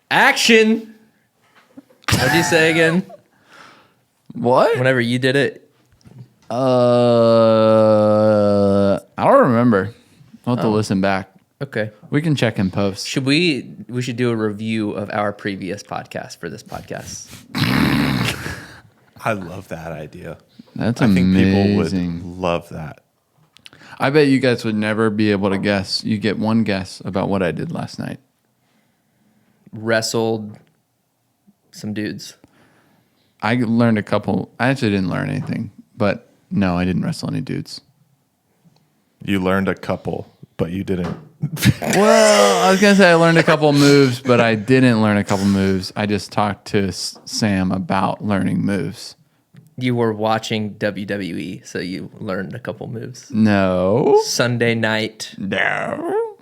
Action! What'd you say again? What? Whenever you did it? I don't remember. I'll have to listen back. Okay. We can check in post. We should do a review of our previous podcast for this podcast. I love that idea. That's I think amazing. people would love that. I bet you guys would never be able to guess. You get one guess about what I did last night. Wrestled some dudes. I learned a couple. I actually didn't learn anything, but no, I didn't wrestle any dudes. You learned a couple, but you didn't. Well, I was going to say I learned a couple moves, but I didn't learn a couple moves. I just talked to Sam about learning moves. You were watching WWE, so you learned a couple moves. No. Sunday night. No.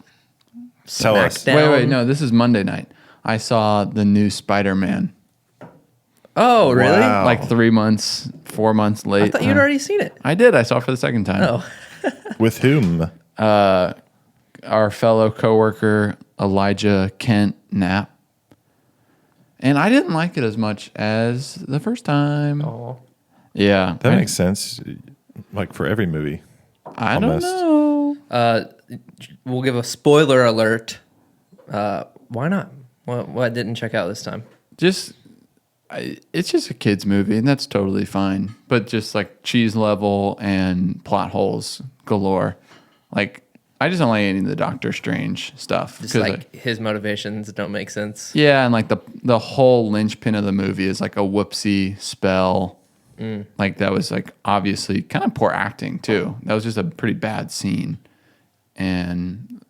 Tell us. Smackdown. Wait, no, this is Monday night. I saw the new Spider-Man. Oh, really? Wow. Like 3 months, 4 months late. I thought you'd already seen it. I did. I saw it for the second time. Oh. With whom? Our fellow coworker, Elijah Kent Knapp. And I didn't like it as much as the first time. Oh. Yeah. That makes sense. Like for every movie. I almost. don't know. We'll give a spoiler alert. Why not? What didn't check out this time? It's just a kid's movie, and that's totally fine. But just like cheese level and plot holes galore. Like, I just don't like any of the Doctor Strange stuff. Just like his motivations don't make sense. Yeah, and like the whole linchpin of the movie is like a whoopsie spell. Like that was like obviously kind of poor acting too. That was just a pretty bad scene. And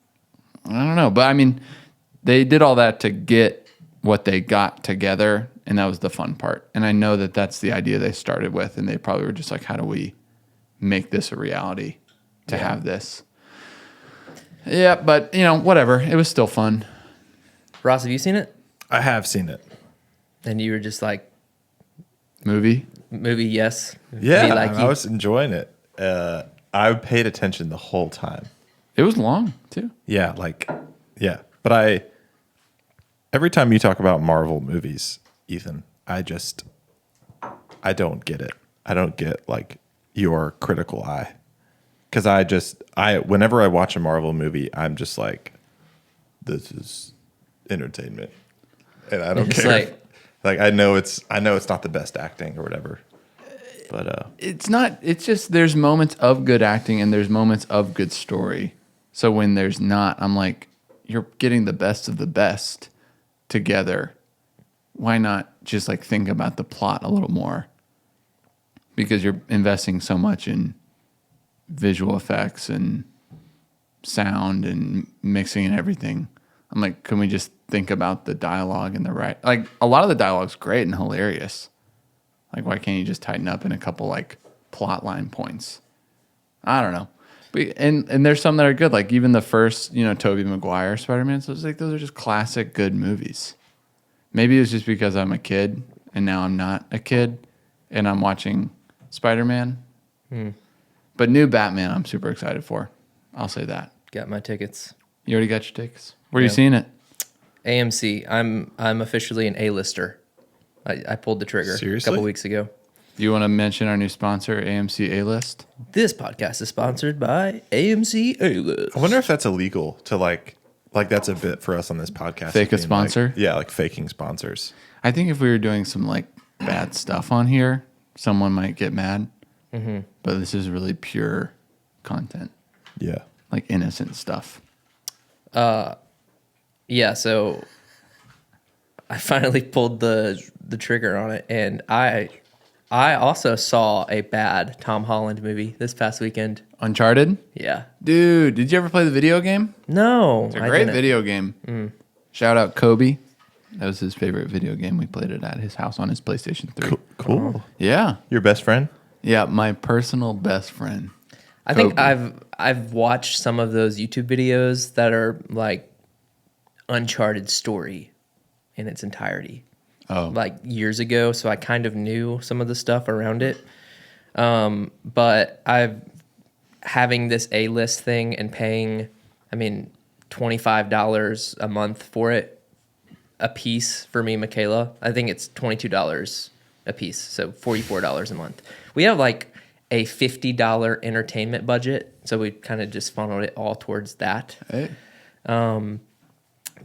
I don't know, but I mean, they did all that to get what they got together, and that was the fun part. And I know that that's the idea they started with, and they probably were just like, how do we make this a reality to have this? Yeah, but whatever. It was still fun. Ross, have you seen it? I have seen it. And you were just like, Movie. yes. Yeah, Me like I you. was enjoying it. I paid attention the whole time. It was long too. Yeah, but every time you talk about Marvel movies, Ethan, I don't get it. I don't get like your critical eye. Because whenever I watch a Marvel movie, I'm just like, this is entertainment. And I don't It's care. Like I know it's not the best acting or whatever. But It's not. It's just there's moments of good acting and there's moments of good story. So when there's not, I'm like, you're getting the best of the best together. Why not just like think about the plot a little more? Because you're investing so much in visual effects and sound and mixing and everything. I'm like, can we just think about the dialogue and like a lot of the dialogue's great and hilarious. Like, why can't you just tighten up in a couple like plot line points? I don't know. But, and there's some that are good. Like even the first, Tobey Maguire Spider-Man. So it's like, those are just classic good movies. Maybe it was just because I'm a kid and now I'm not a kid and I'm watching Spider-Man. But new Batman, I'm super excited for. I'll say that. Got my tickets. You already got your tickets? Where are you seeing it? AMC. I'm officially an A-lister. I pulled the trigger Seriously? a couple weeks ago. Do you want to mention our new sponsor, AMC A-List? This podcast is sponsored by AMC A-list. I wonder if that's illegal to like that's a bit for us on this podcast. Fake a being sponsor? Like faking sponsors. I think if we were doing some like bad stuff on here, someone might get mad. But this is really pure content, Yeah. like innocent stuff. Yeah, so I finally pulled the trigger on it, and I also saw a bad Tom Holland movie this past weekend. Uncharted? Yeah. Dude, did you ever play the video game? No. It's a great video game. Shout out Kobe. That was his favorite video game. We played it at his house on his PlayStation 3. Cool. Yeah. Your best friend? Yeah, my personal best friend. I think Kobe. I've watched some of those YouTube videos that are like Uncharted story in its entirety. Oh. Like years ago, so I kind of knew some of the stuff around it. But having this A-list thing and paying, $25 a month for it a piece for me, and Michaela. I think it's $22 a piece, so $44 a month. We have like a $50 entertainment budget, so we kind of just funneled it all towards that. Hey.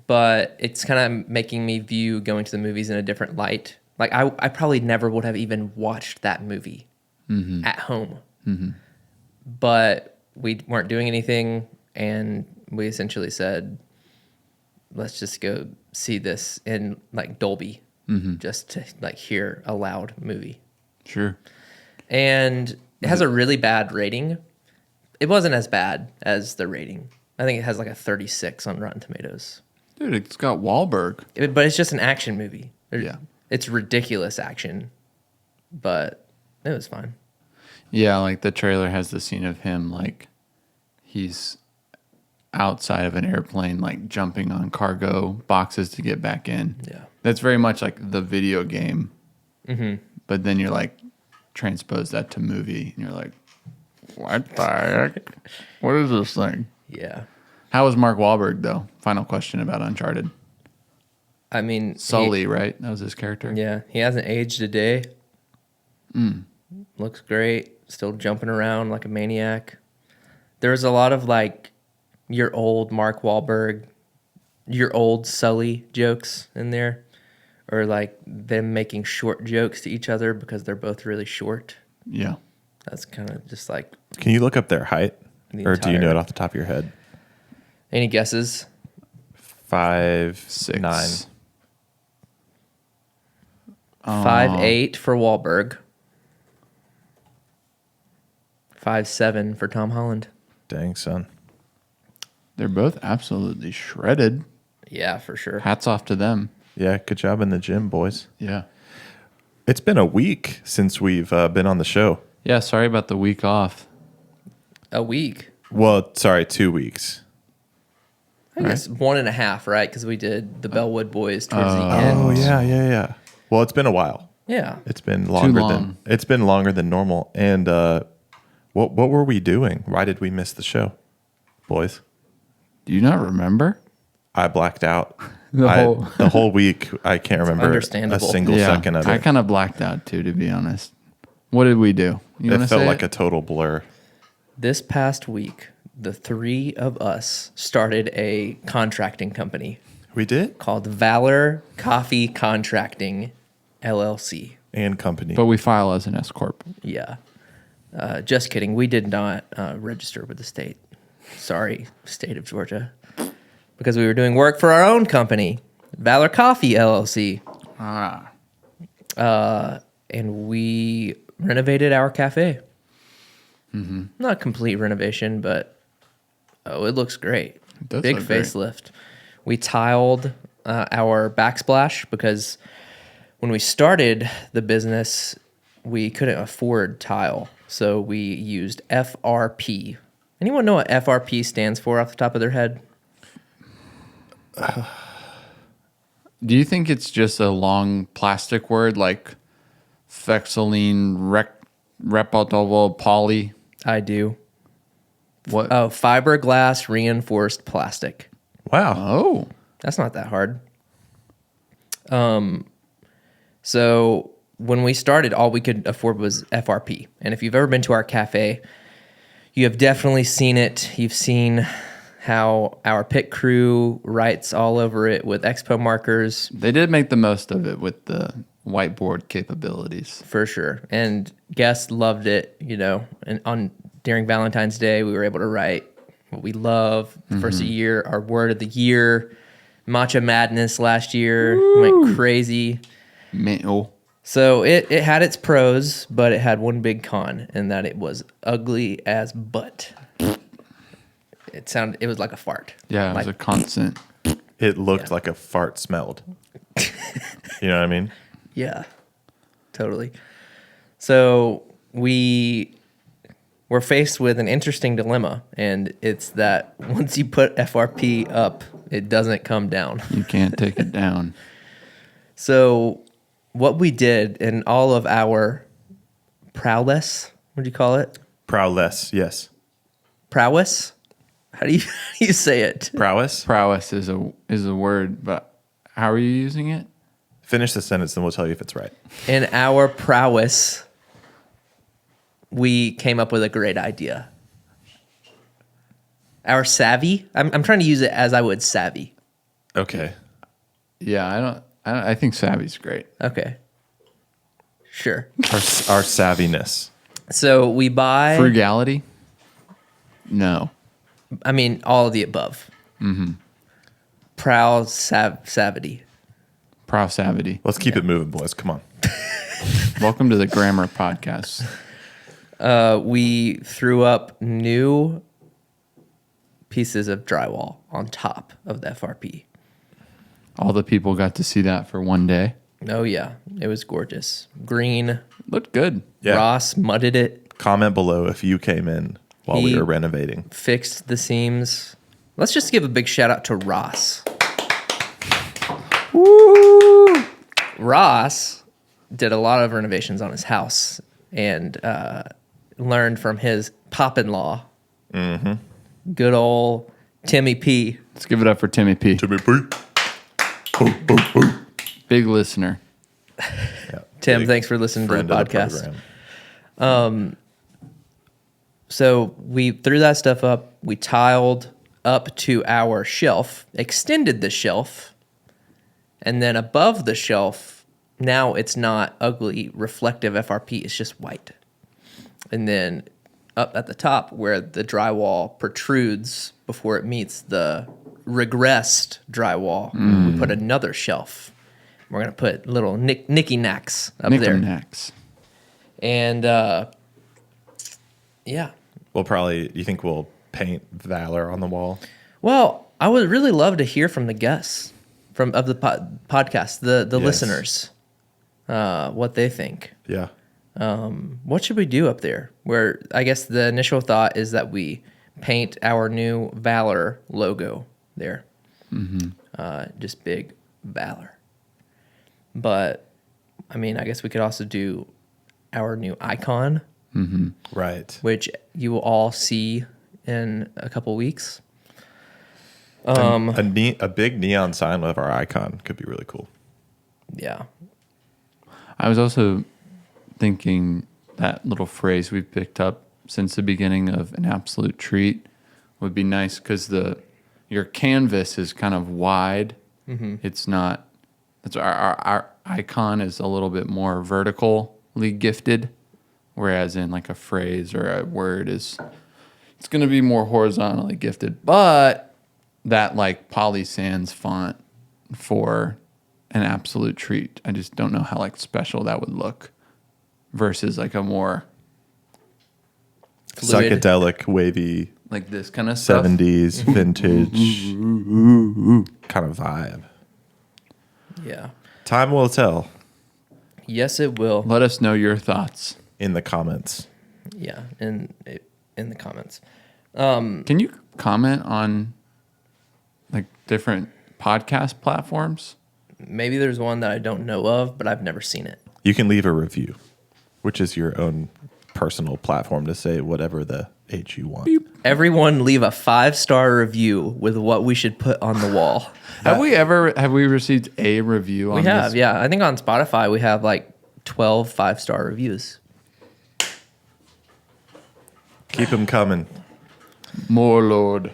But it's kind of making me view going to the movies in a different light. Like I probably never would have even watched that movie at home. But we weren't doing anything, and we essentially said, let's just go see this in like Dolby, just to like hear a loud movie. Sure. And it has a really bad rating. It wasn't as bad as the rating. I think it has like a 36 on Rotten Tomatoes. Dude, it's got Wahlberg. But it's just an action movie. Yeah. It's ridiculous action, but it was fine. Yeah, like the trailer has the scene of him, like he's outside of an airplane, like jumping on cargo boxes to get back in. Yeah. That's very much like the video game. But then you're like, transpose that to movie, and you're like, what the heck? What is this thing? Yeah. How was Mark Wahlberg, though? Final question about Uncharted. I mean, Sully, right? That was his character? Yeah. He hasn't aged a day. Looks great. Still jumping around like a maniac. There was a lot of like your old Mark Wahlberg, your old Sully jokes in there. Or like them making short jokes to each other because they're both really short. Yeah. That's kind of just like. Can you look up their height? The Or do you know entire- it off the top of your head? Any guesses? 5'9". 5'8" for Wahlberg. 5'7" for Tom Holland. Dang, son. They're both absolutely shredded. Yeah, for sure. Hats off to them. Yeah, good job in the gym, boys. Yeah. It's been a week since we've been on the show. Yeah, sorry about the week off. A week. Well, sorry, 2 weeks. I guess 1.5, right? Because we did the Bellwood Boys towards the end. Oh, yeah. Well, it's been a while. Yeah. It's been longer long. than normal. And what were we doing? Why did we miss the show, boys? Do you not remember? I blacked out. The The whole week. I can't remember a understandable. single second of I it. kind of blacked out too, to be honest. What did we do? You It wanna felt say like a total blur. This past week, the three of us started a contracting company We did? called Valor Coffee Contracting LLC. And company. But we file as an S corp. Yeah. Just kidding. We did not register with the state. Sorry, state of Georgia. Because we were doing work for our own company, Valor Coffee LLC. And we renovated our cafe. Not complete renovation, but it looks great. It does Big look great. facelift. We tiled our backsplash because when we started the business, we couldn't afford tile. So we used FRP. Anyone know what FRP stands for off the top of their head? Do you think it's just a long plastic word like fexylene reputable poly? I do. What? Oh, fiberglass reinforced plastic. Wow. Oh. That's not that hard. So when we started, all we could afford was FRP. And if you've ever been to our cafe, you have definitely seen it. You've seen how our pit crew writes all over it with expo markers. They did make the most of it with the whiteboard capabilities. For sure. And guests loved it, you know. And during Valentine's Day, we were able to write what we love. First of the year, our word of the year, Matcha Madness last year. Went crazy. Oh. So it had its pros, but it had one big con, and that it was ugly as butt. It was like a fart. Yeah, it was Like, a constant. It looked like a fart smelled. You know what I mean? yeah, totally. So we were faced with an interesting dilemma, and it's that once you put FRP up, it doesn't come down. You can't take it down. So what we did in all of our prowess, what do you call it? Prowess, yes. Prowess? How do you say it? Prowess? Prowess is a word, but How are you using it? Finish the sentence, and we'll tell you if it's right. In our prowess, we came up with a great idea. Our savvy. I'm trying to use it as I would savvy. Okay. Yeah, I think savvy's great. Okay. Sure. Our savviness. So we buy. Frugality? No. I mean, all of the above. Mm-hmm. Prowl savity. Prow savvy. Let's keep it moving, boys. Come on. Welcome to the Grammar Podcast. We threw up new pieces of drywall on top of the FRP. All the people got to see that for one day. Oh, yeah. It was gorgeous. Green. Looked good. Yeah. Ross mudded it. Comment below if you came in while we were renovating. Fixed the seams. Let's just give a big shout out to Ross. Woo! Ross did a lot of renovations on his house and learned from his pop-in-law. Mm-hmm. Good old Timmy P. Let's give it up for Timmy P. Timmy P. Big listener. Yeah, Tim, big thanks for listening to the friend of podcast. program. So we threw that stuff up. We tiled up to our shelf, extended the shelf, and then above the shelf, now it's not ugly, reflective FRP. It's just white. And then up at the top where the drywall protrudes before it meets the regressed drywall, we put another shelf. We're going to put little nicky knacks up there. Knickknacks. And yeah. We'll probably, you think we'll paint Valor on the wall? Well, I would really love to hear from the guests of the podcast, the Yes. listeners, what they think. Yeah. What should we do up there? Where I guess the initial thought is that we paint our new Valor logo there. Mm-hmm. Just big Valor. But, I mean, I guess we could also do our new icon, Right. which you will all see in a couple weeks. A big neon sign with our icon could be really cool. Yeah. I was also thinking that little phrase we've picked up since the beginning of An Absolute Treat would be nice because your canvas is kind of wide. Mm-hmm. It's not. That's our icon is a little bit more vertically gifted, whereas in like a phrase or a word it's going to be more horizontally gifted. But that like Poly Sans font for An Absolute Treat, I just don't know how like special that would look versus like a more Fluid. Psychedelic, wavy, like this kind of stuff. 70s vintage kind of vibe. Yeah. Time will tell Yes, it will. Let us know your thoughts. in the comments. Yeah, in the comments. Can you comment on like different podcast platforms? Maybe there's one that I don't know of, but I've never seen it. You can leave a review, which is your own personal platform to say whatever the H you want. Everyone leave a 5-star review with what we should put on the wall. Have we received a review on We have, this? yeah. I think on Spotify we have like 12 5-star reviews. Keep them coming. More Lord.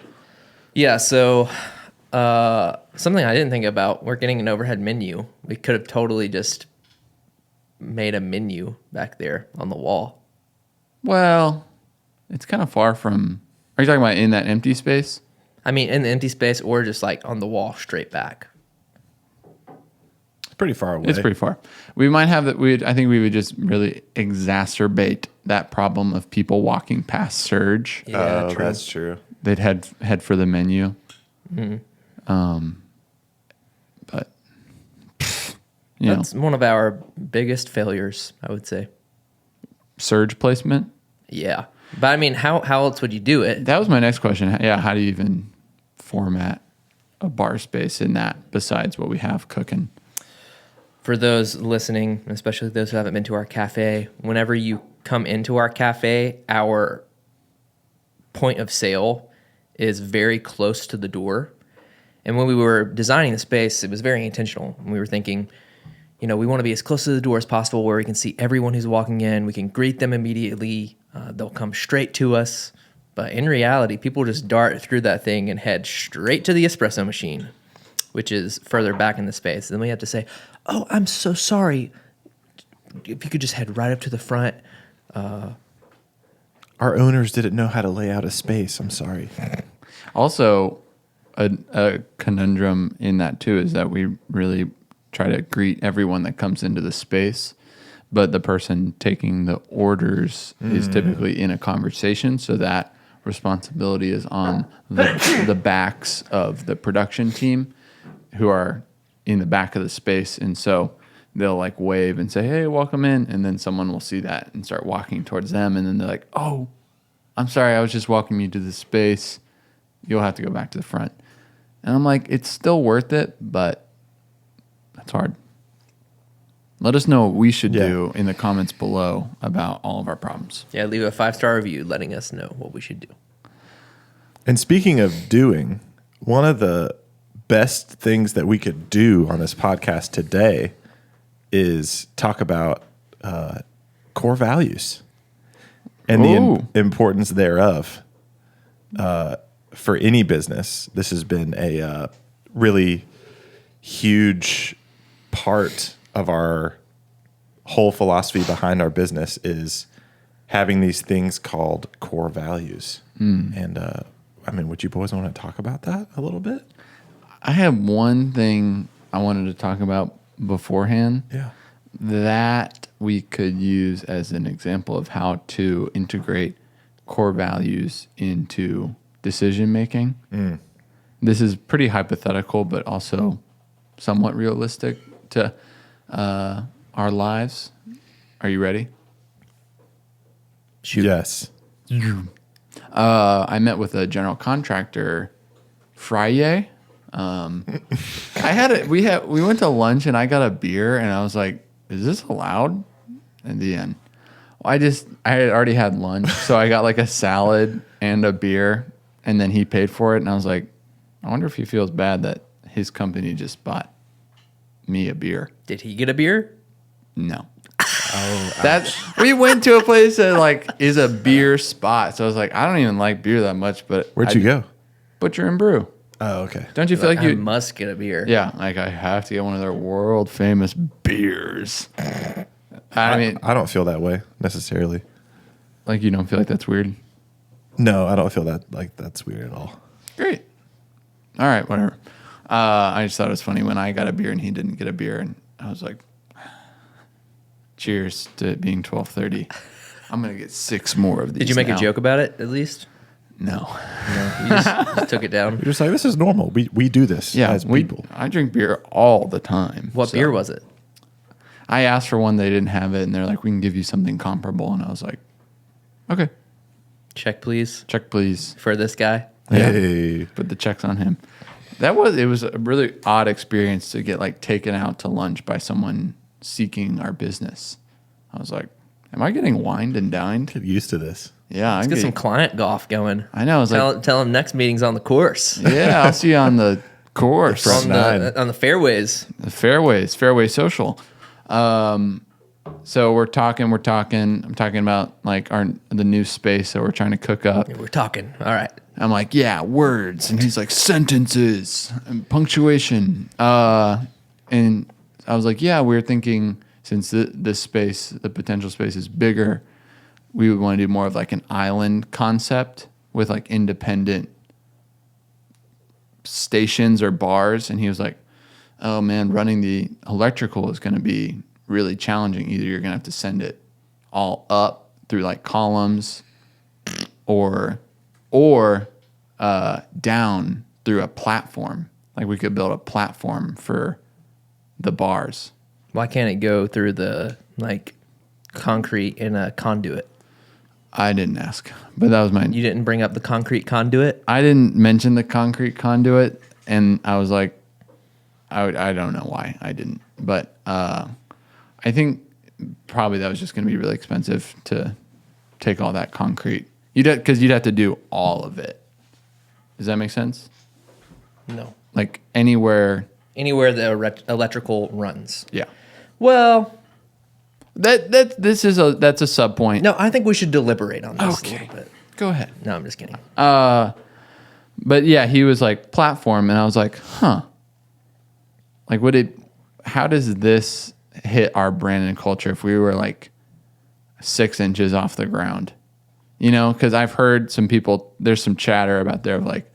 Yeah, so something I didn't think about, we're getting an overhead menu. We could have totally just made a menu back there on the wall. Well, it's kind of far from. Are you talking about in that empty space? I mean, in the empty space or just like on the wall straight back. It's pretty far away. It's pretty far. We might have that. I think we would just really exacerbate that problem of people walking past Surge. Yeah, true. That's true. They'd head for the menu. But you That's one of our biggest failures, I would say. Surge placement. Yeah. But I mean, how else would you do it? That was my next question. Yeah, how do you even format a bar space in that besides what we have cooking? For those listening, especially those who haven't been to our cafe, whenever you come into our cafe, our point of sale is very close to the door. And when we were designing the space, it was very intentional. We were thinking, we want to be as close to the door as possible where we can see everyone who's walking in. We can greet them immediately. They'll come straight to us. But in reality, people just dart through that thing and head straight to the espresso machine, which is further back in the space. Then we have to say, oh, I'm so sorry. If you could just head right up to the front. Our owners didn't know how to lay out a space. I'm sorry. Also, a conundrum in that too is that we really try to greet everyone that comes into the space, but the person taking the orders is typically in a conversation, so that responsibility is on the backs of the production team who are in the back of the space, and so they'll like wave and say, hey, welcome in, and then someone will see that and start walking towards them, and then they're like, oh, I'm sorry, I was just walking you to the space. You'll have to go back to the front. And I'm like, it's still worth it, but that's hard. Let us know what we should do in the comments below about all of our problems. Yeah, leave a 5-star review letting us know what we should do. And speaking of doing, one of the best things that we could do on this podcast today is talk about core values and the importance thereof for any business. This has been a really huge part of our whole philosophy behind our business is having these things called core values. And would you boys want to talk about that a little bit? I have one thing I wanted to talk about beforehand. Yeah. That we could use as an example of how to integrate core values into decision making. This is pretty hypothetical, but also somewhat realistic to our lives. Are you ready? Shoot. Yes. I met with a general contractor Friday. We went to lunch and I got a beer and I was like, is this allowed? In the end, I had already had lunch, so I got like a salad and a beer, and then he paid for it, and I was like, I wonder if he feels bad that his company just bought me a beer. Did he get a beer? No. We went to a place that like is a beer spot, so I was like, I don't even like beer that much, but where'd you go? Butcher and Brew. Oh, okay. Don't you feel like you must get a beer? Yeah, like I have to get one of their world famous beers. I don't feel that way necessarily. Like you don't feel like that's weird? No, I don't feel that like that's weird at all. Great. All right, whatever. I just thought it was funny when I got a beer and he didn't get a beer, and I was like, cheers to it being 12:30. I'm gonna get 6 more of these. Did you make a joke about it at least? No. You just took it down. You're just like, this is normal. We do this as people. I drink beer all the time. What beer was it? I asked for one, they didn't have it, and they're like, we can give you something comparable. And I was like, okay. Check, please. Check, please. For this guy? Hey. Put the checks on him. It was a really odd experience to get like taken out to lunch by someone seeking our business. I was like, am I getting wined and dined? Get used to this. Yeah. Let's get some client golf going. I know. Tell him next meeting's on the course. Yeah, I'll see you on the course. on the fairways. The fairways, fairway social. So we're talking. I'm talking about like the new space that we're trying to cook up. We're talking. All right. I'm like, yeah, words, and he's like sentences and punctuation. And I was like, yeah, we're thinking since this space, the potential space is bigger, we would want to do more of like an island concept with like independent stations or bars. And he was like, oh man, running the electrical is going to be really challenging. Either you're going to have to send it all up through like columns or down through a platform. Like we could build a platform for the bars. Why can't it go through the like concrete in a conduit? I didn't ask, but that was mine. You didn't bring up the concrete conduit? I didn't mention the concrete conduit, and I was like, I don't know why I didn't, but I think probably that was just going to be really expensive to take all that concrete. Because you'd have to do all of it. Does that make sense? No. Like anywhere. Anywhere the electrical runs. Yeah. Well, that's a sub point. no, I think we should deliberate on this a Okay. little bit. Go ahead. No, I'm just kidding. But yeah, he was like platform, and I was like, huh. Like, how does this hit our brand and culture if we were like 6 inches off the ground? You know, because I've heard some people, there's some chatter about there of like,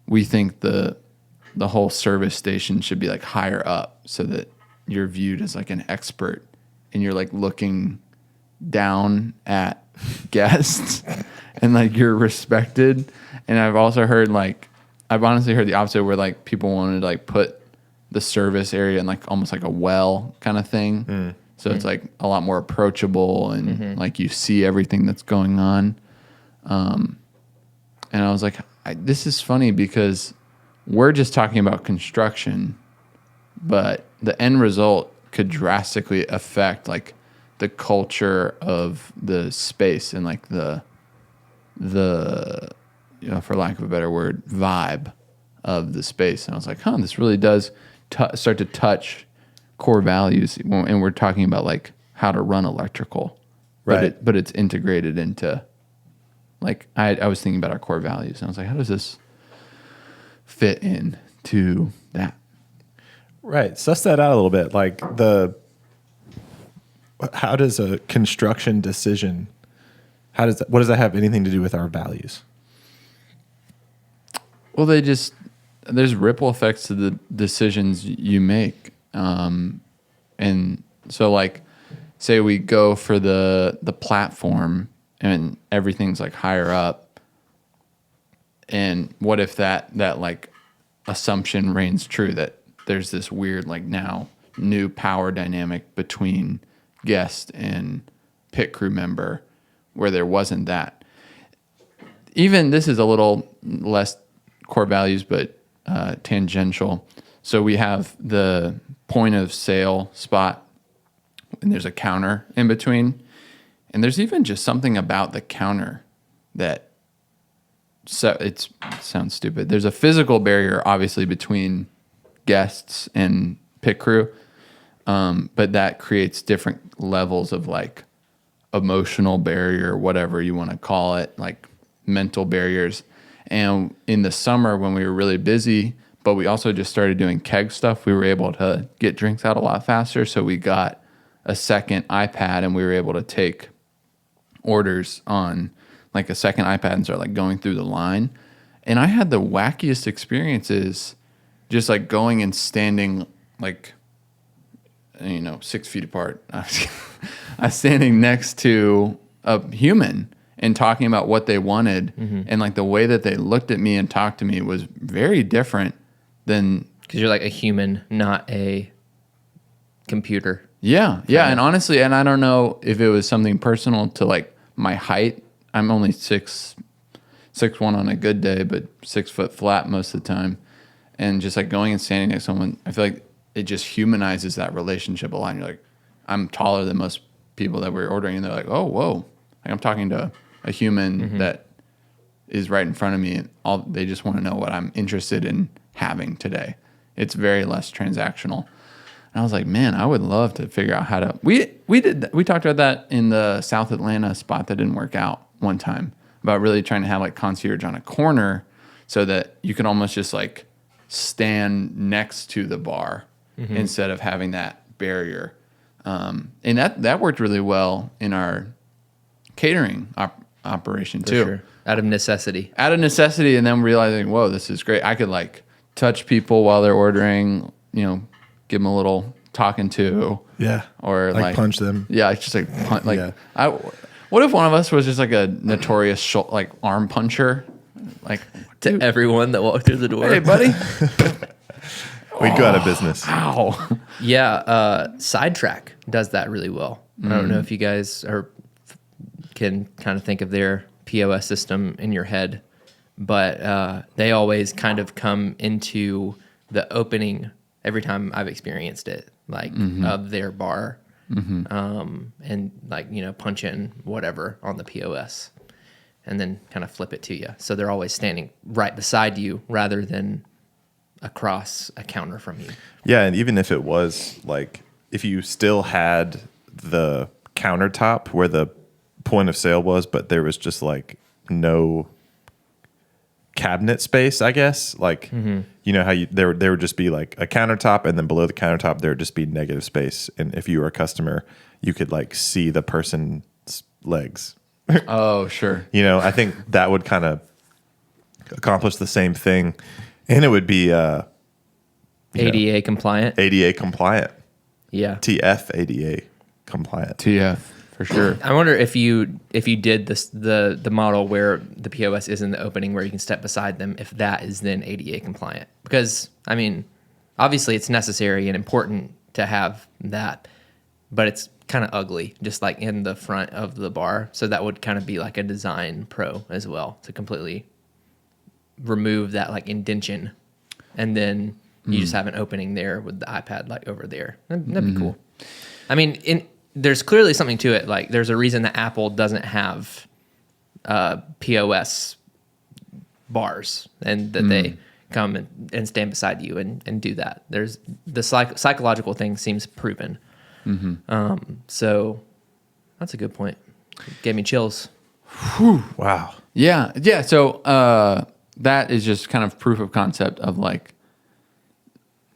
we think the whole service station should be like higher up so that you're viewed as like an expert and you're like looking down at guests and like you're respected. And I've also heard I've honestly heard the opposite where like people wanted to like put the service area in like almost like a well kind of thing. So it's like a lot more approachable and like you see everything that's going on. And I was like, this is funny because we're just talking about construction, but the end result could drastically affect like the culture of the space and like the you know, for lack of a better word, vibe of the space. And I was like, this really does start to touch core values. And we're talking about like how to run electrical, Right. But it's integrated into like, I was thinking about our core values and I was like, how does this fit in to that? Right. Suss that out a little bit. Like how does a construction decision, what does that have anything to do with our values? Well, there's ripple effects to the decisions you make. And so like, say we go for the platform and everything's like higher up. And what if that like assumption reigns true that there's this weird, like now new power dynamic between guest and pit crew member where there wasn't that. Even this is a little less core values, but tangential. So we have the point of sale spot and there's a counter in between. And there's even just something about the counter that it sounds stupid. There's a physical barrier, obviously, between guests and pit crew, but that creates different levels of like emotional barrier, whatever you want to call it, like mental barriers. And in the summer when we were really busy, but we also just started doing keg stuff, we were able to get drinks out a lot faster. So we got a second iPad and we were able to take orders on like a second iPad and start like going through the line. And I had the wackiest experiences just like going and standing like, 6 feet apart. I was standing next to a human and talking about what they wanted. And like the way that they looked at me and talked to me was very different than... Because you're like a human, not a computer. Yeah. And honestly, and I don't know if it was something personal to like my height. I'm only 6'1" on a good day, but 6 foot flat most of the time. And just like going and standing next to someone, I feel like it just humanizes that relationship a lot. And you're like, I'm taller than most people that we're ordering. And they're like, oh, whoa. Like I'm talking to a human that is right in front of me. And they just want to know what I'm interested in having today. It's very less transactional. And I was like, man, I would love to figure out how to. We talked about that in the South Atlanta spot that didn't work out one time, about really trying to have like concierge on a corner so that you can almost just like stand next to the bar instead of having that barrier. And that worked really well in our catering operation too. Sure. Out of necessity. And then realizing, whoa, this is great. I could like touch people while they're ordering, give them a little talking to. Yeah. Or like punch them. Yeah. Just like punch. Like Yeah. what if one of us was just like a notorious like arm puncher? Like To everyone that walked through the door. hey, buddy. We'd go out of business. Ow. Yeah, Sidetrack does that really well. I don't know if you guys can kind of think of their POS system in your head, but they always kind of come into the opening every time I've experienced it, like of their bar, and like punch in whatever on the POS, and then kind of flip it to you. So they're always standing right beside you rather than across a counter from you. Yeah, and even if it was like, if you still had the countertop where the point of sale was, but there was just like no cabinet space, I guess. Like, you know how there would just be like a countertop, and then below the countertop there would just be negative space. And if you were a customer, you could like see the person's legs. Oh, sure. You know, I think that would kind of accomplish the same thing, and it would be ADA compliant. ADA compliant. Yeah. TF ADA compliant. TF for sure. I wonder if you did this the model where the POS is in the opening where you can step beside them, if that is then ADA compliant. Because I mean, obviously it's necessary and important to have that, but it's kind of ugly, just like in the front of the bar. So that would kind of be like a design pro as well, to completely remove that like indention, and then you just have an opening there with the iPad like over there. That'd be cool. I mean, there's clearly something to it. Like there's a reason that Apple doesn't have POS bars, and that they come and stand beside you and do that. There's the psychological thing seems proven. So that's a good point. Gave me chills. Wow. Yeah. Yeah. So that is just kind of proof of concept of like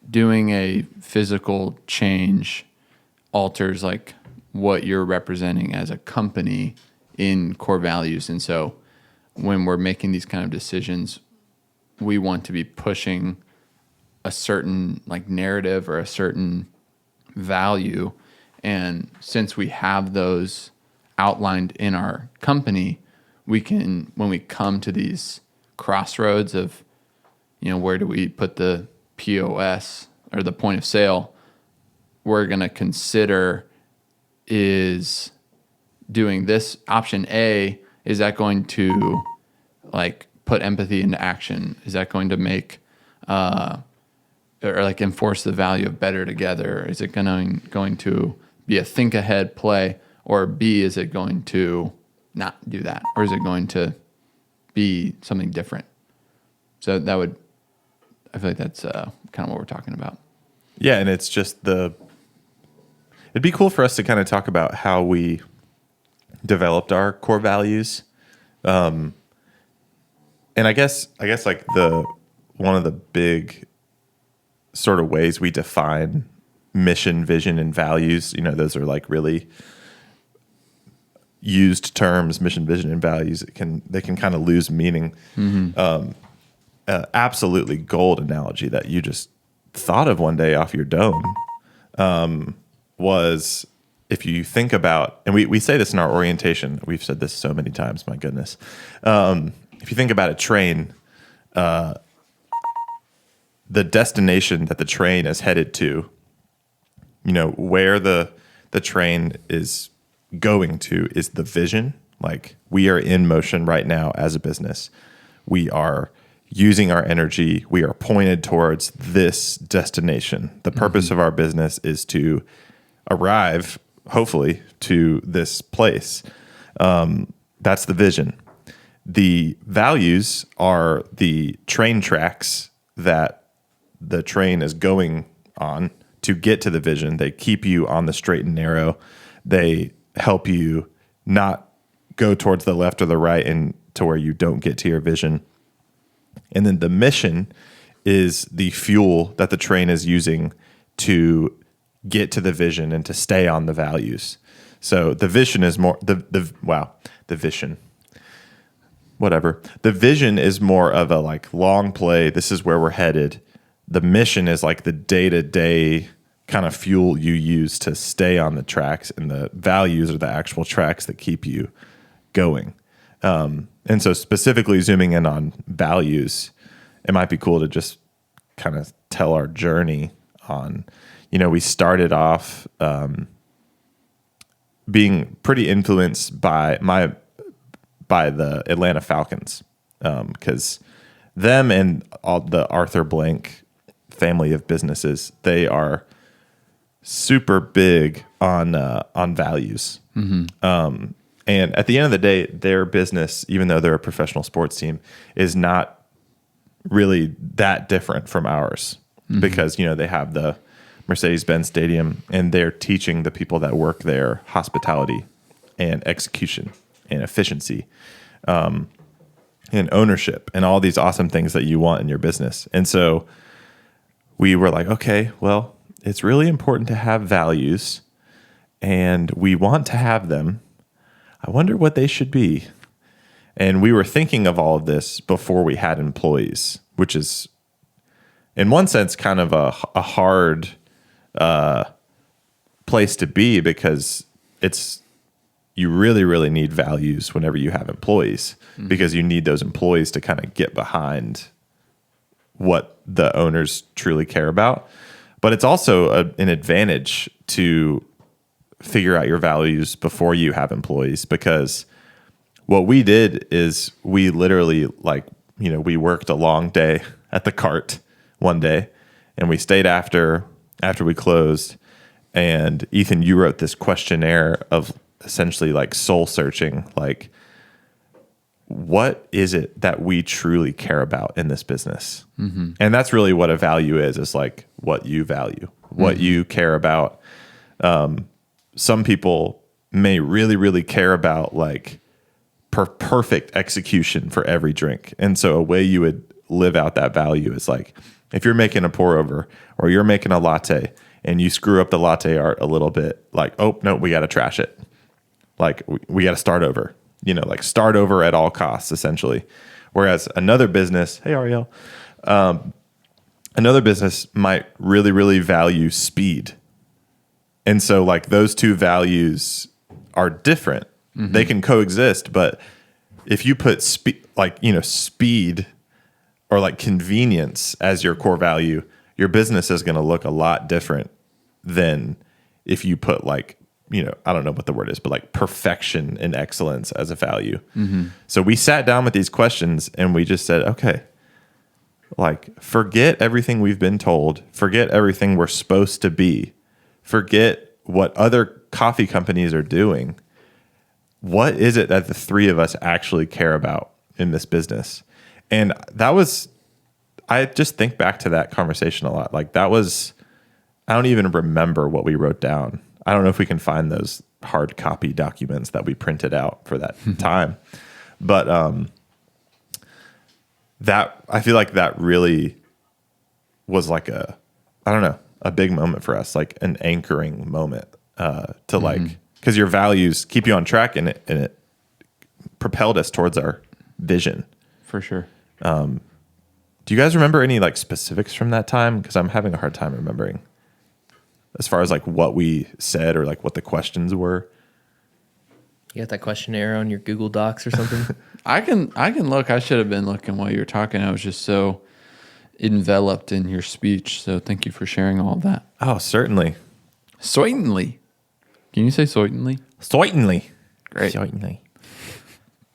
doing a physical change alters like what you're representing as a company in core values. And so when we're making these kind of decisions, we want to be pushing a certain like narrative or a certain value. And since we have those outlined in our company, we can, when we come to these crossroads of, you know, where do we put the POS or the point of sale, we're going to consider, is doing this option A, is that going to like put empathy into action? Is that going to make or like enforce the value of better together? Is it going to be a think ahead play? Or B, is it going to not do that? Or is it going to be something different? So that would, I feel like that's kind of what we're talking about. Yeah, and it's just it'd be cool for us to kind of talk about how we developed our core values. And I guess like one of the big sort of ways we define mission, vision, and values, you know, those are like really used terms, mission, vision, and values. They can kind of lose meaning. Absolutely gold analogy that you just thought of one day off your dome was, if you think about, and we say this in our orientation, we've said this so many times, my goodness. If you think about a train, the destination that the train is headed to, you know, where the train is going to is the vision. Like, we are in motion right now as a business. We are using our energy. We are pointed towards this destination. The purpose of our business is to arrive, hopefully, to this place. That's the vision. The values are the train tracks that the train is going on to get to the vision. They keep you on the straight and narrow. They help you not go towards the left or the right and to where you don't get to your vision. And then the mission is the fuel that the train is using to get to the vision and to stay on the values. So the vision is more the vision. Whatever. The vision is more of a like long play. This is where we're headed. The mission is like the day-to-day kind of fuel you use to stay on the tracks, and the values are the actual tracks that keep you going. And so specifically zooming in on values, it might be cool to just kind of tell our journey on, you know, we started off being pretty influenced by the Atlanta Falcons, because them and all the Arthur Blank family of businesses, they are super big on values. And at the end of the day, their business, even though they're a professional sports team, is not really that different from ours because, they have the Mercedes-Benz Stadium and they're teaching the people that work there hospitality and execution and efficiency and ownership and all these awesome things that you want in your business. And so we were like, okay, well, it's really important to have values and we want to have them. I wonder what they should be. And we were thinking of all of this before we had employees, which is in one sense kind of a hard place to be because you really, really need values whenever you have employees because you need those employees to kind of get behind what the owners truly care about. But it's also an advantage to figure out your values before you have employees because what we did is we literally we worked a long day at the cart one day and we stayed after we closed. And Ethan, you wrote this questionnaire of essentially like soul searching, like what is it that we truly care about in this business? And that's really what a value is like what you value, what you care about. Some people may really, really care about like perfect execution for every drink. And so a way you would live out that value is like, if you're making a pour over or you're making a latte and you screw up the latte art a little bit, like, oh, no, we got to trash it. Like we got to start over, like start over at all costs, essentially. Whereas another business, hey, Ariel, another business might really, really value speed. And so like those two values are different. They can coexist, but if you put speed or like convenience as your core value, your business is going to look a lot different than if you put like, I don't know what the word is, but like perfection and excellence as a value. So we sat down with these questions and we just said, okay, like forget everything we've been told, forget everything we're supposed to be, forget what other coffee companies are doing. What is it that the three of us actually care about in this business? And I just think back to that conversation a lot. Like I don't even remember what we wrote down. I don't know if we can find those hard copy documents that we printed out for that time. But I feel like that really was like a big moment for us, like an anchoring moment to like, because your values keep you on track and it propelled us towards our vision. For sure. Do you guys remember any like specifics from that time? Because I'm having a hard time remembering as far as like what we said or like what the questions were. You got that questionnaire on your Google Docs or something? I can look. I should have been looking while you were talking. I was just so enveloped in your speech. So thank you for sharing all of that. Oh, certainly. Certainly. Can you say certainly? Certainly. Great. Certainly.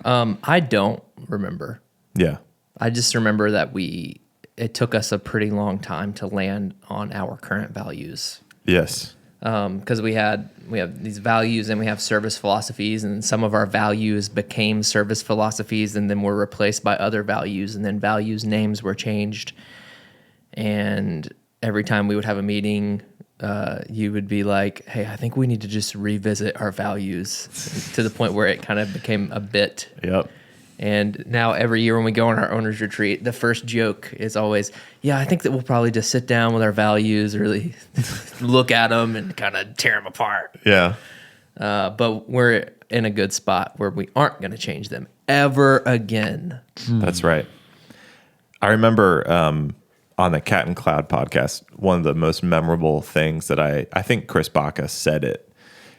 I don't remember. Yeah. I just remember that it took us a pretty long time to land on our current values. Yes. Because we have these values and we have service philosophies, and some of our values became service philosophies and then were replaced by other values, and then values names were changed. And every time we would have a meeting, you would be like, hey, I think we need to just revisit our values to the point where it kind of became a bit. Yep. And now every year when we go on our owner's retreat, the first joke is always, yeah, I think that we'll probably just sit down with our values, really look at them and kind of tear them apart. Yeah. But we're in a good spot where we aren't going to change them ever again. That's right. I remember on the Cat and Cloud podcast, one of the most memorable things that I think Chris Baca said it.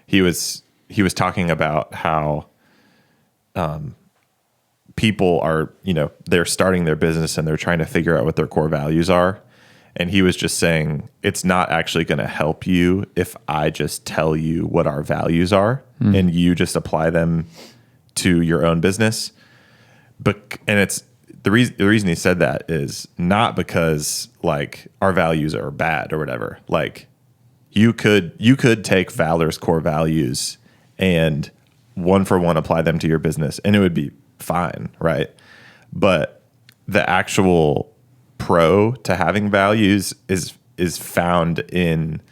He was talking about how people are, they're starting their business and they're trying to figure out what their core values are. And he was just saying, it's not actually going to help you if I just tell you what our values are and you just apply them to your own business. And it's the reason he said that is not because like our values are bad or whatever. Like you could take Valor's core values and one for one apply them to your business and it would be fine, right? But the actual pro to having values is found in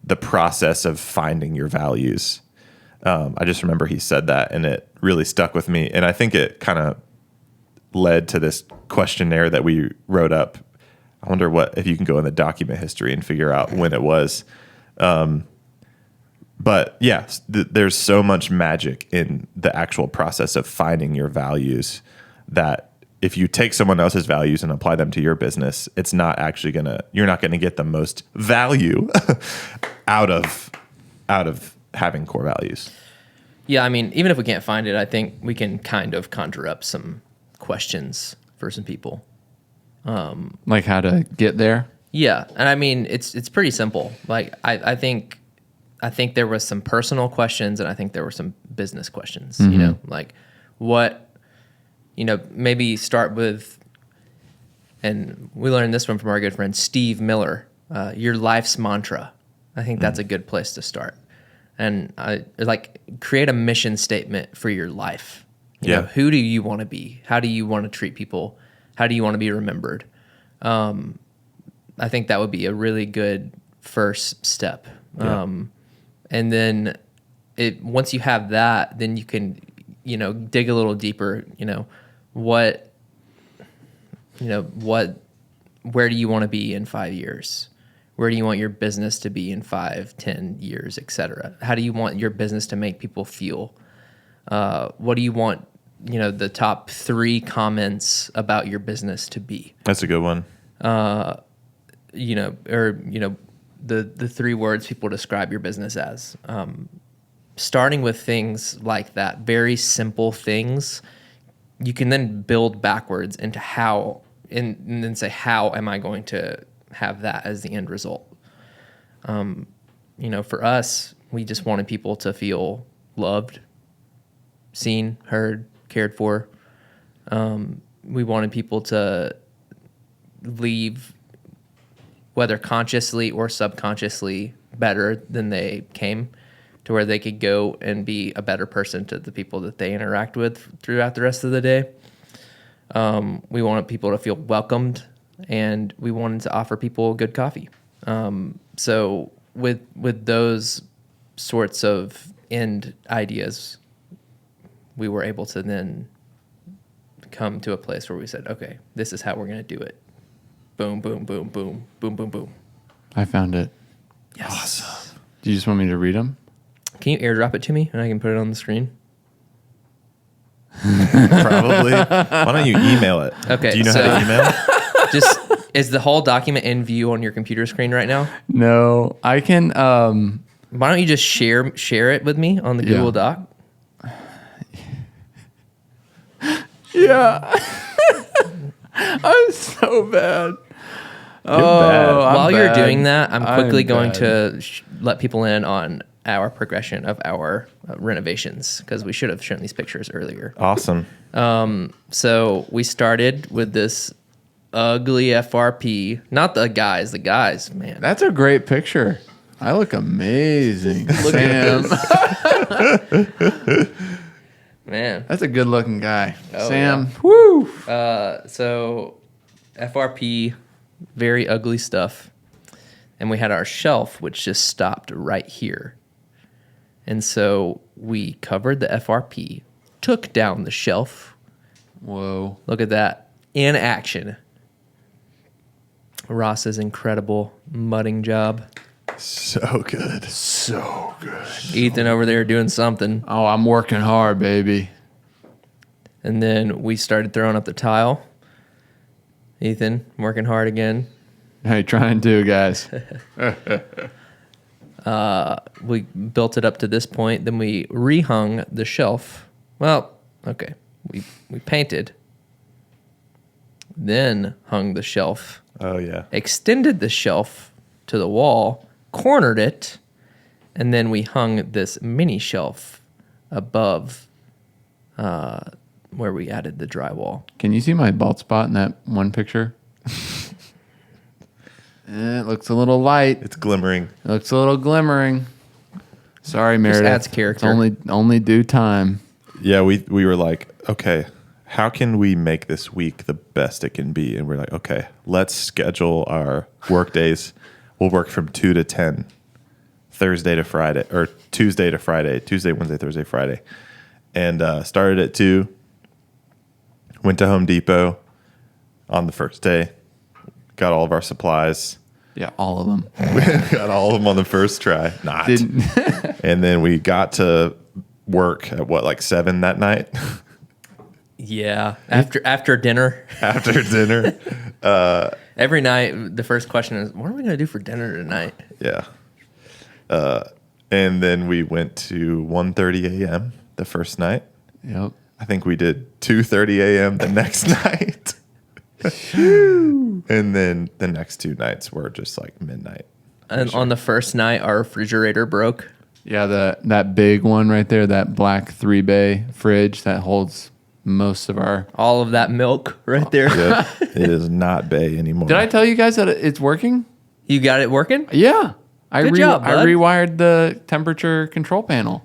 the process of finding your values. I just remember he said that, and it really stuck with me. And I think it kind of led to this questionnaire that we wrote up. I wonder if you can go in the document history and figure out when it was. But yeah, there's so much magic in the actual process of finding your values that if you take someone else's values and apply them to your business, it's not actually you're not gonna get the most value out of having core values. Yeah, I mean, even if we can't find it, I think we can kind of conjure up some questions for some people. Like how to get there? Yeah, and I mean, it's pretty simple. Like I think there was some personal questions, and I think there were some business questions. Mm-hmm. You know, like what, maybe start with, and we learned this one from our good friend Steve Miller. Your life's mantra. I think that's a good place to start. And create a mission statement for your life. You know, who do you want to be? How do you want to treat people? How do you want to be remembered? I think that would be a really good first step. Yeah. And then once you have that, then you can, dig a little deeper, where do you want to be in 5 years? Where do you want your business to be in 5, 10 years, et cetera? How do you want your business to make people feel? What do you want, the top 3 comments about your business to be? That's a good one. The 3 words people describe your business as. Starting with things like that, very simple things, you can then build backwards into how, and then say, how am I going to have that as the end result? For us, we just wanted people to feel loved, seen, heard, cared for. We wanted people to leave, whether consciously or subconsciously, better than they came, to where they could go and be a better person to the people that they interact with throughout the rest of the day. We wanted people to feel welcomed, and we wanted to offer people good coffee. So with those sorts of end ideas, we were able to then come to a place where we said, okay, this is how we're going to do it. Boom, boom, boom, boom, boom, boom, boom. I found it. Yes. Awesome. Do you just want me to read them? Can you airdrop it to me and I can put it on the screen? Probably. Why don't you email it? Okay. Do you know how to email? Just, is the whole document in view on your computer screen right now? No, I can. Why don't you just share it with me on the Google Doc? Yeah. I'm so bad. Bad. While you're bad. doing that, I'm quickly going bad. to let people in on our progression of our renovations, because we should have shown these pictures earlier. Awesome. So we started with this ugly FRP. Not the guys, man. That's a great picture. I look amazing. Look Sam. Man. That's a good looking guy. Oh, Sam. yeah. Woo. So FRP, very ugly stuff. And we had our shelf, which just stopped right here. And so we covered the FRP, took down the shelf. Whoa. Look at that in action. Ross's incredible mudding job. So good. So good. Ethan over there doing something. Oh, I'm working hard, baby. And then we started throwing up the tile. Ethan, working hard again. How you trying to, guys? We built it up to this point. Then we rehung the shelf. Well, okay. We painted. Then hung the shelf. Oh, yeah. Extended the shelf to the wall. Cornered it. And then we hung this mini shelf above where we added the drywall. Can you see my bald spot in that one picture? It looks a little light. It's glimmering. It looks a little glimmering. Sorry, Meredith. adds character. It's only due time. Yeah, we were like, okay, how can we make this week the best it can be? And we're like, okay, let's schedule our work days. We'll work from 2 to 10, Thursday to Friday, or Tuesday to Friday, Tuesday, Wednesday, Thursday, Friday. And started at 2, went to Home Depot on the first day, got all of our supplies. Yeah, all of them. We got all of them on the first try. And then we got to work at like 7 that night. Yeah. After dinner. After dinner. Every night, the first question is, what are we going to do for dinner tonight? Yeah. And then we went to 1:30 a.m. the first night. Yep. I think we did 2:30 a.m. the next night. And then the next 2 nights were just like midnight. And on the first night, our refrigerator broke. Yeah, that big one right there, that black 3-bay fridge that holds most of our... All of that milk right there. Yep. It is not bay anymore. Did I tell you guys that it's working? You got it working? Yeah. Good job, bud. I rewired the temperature control panel.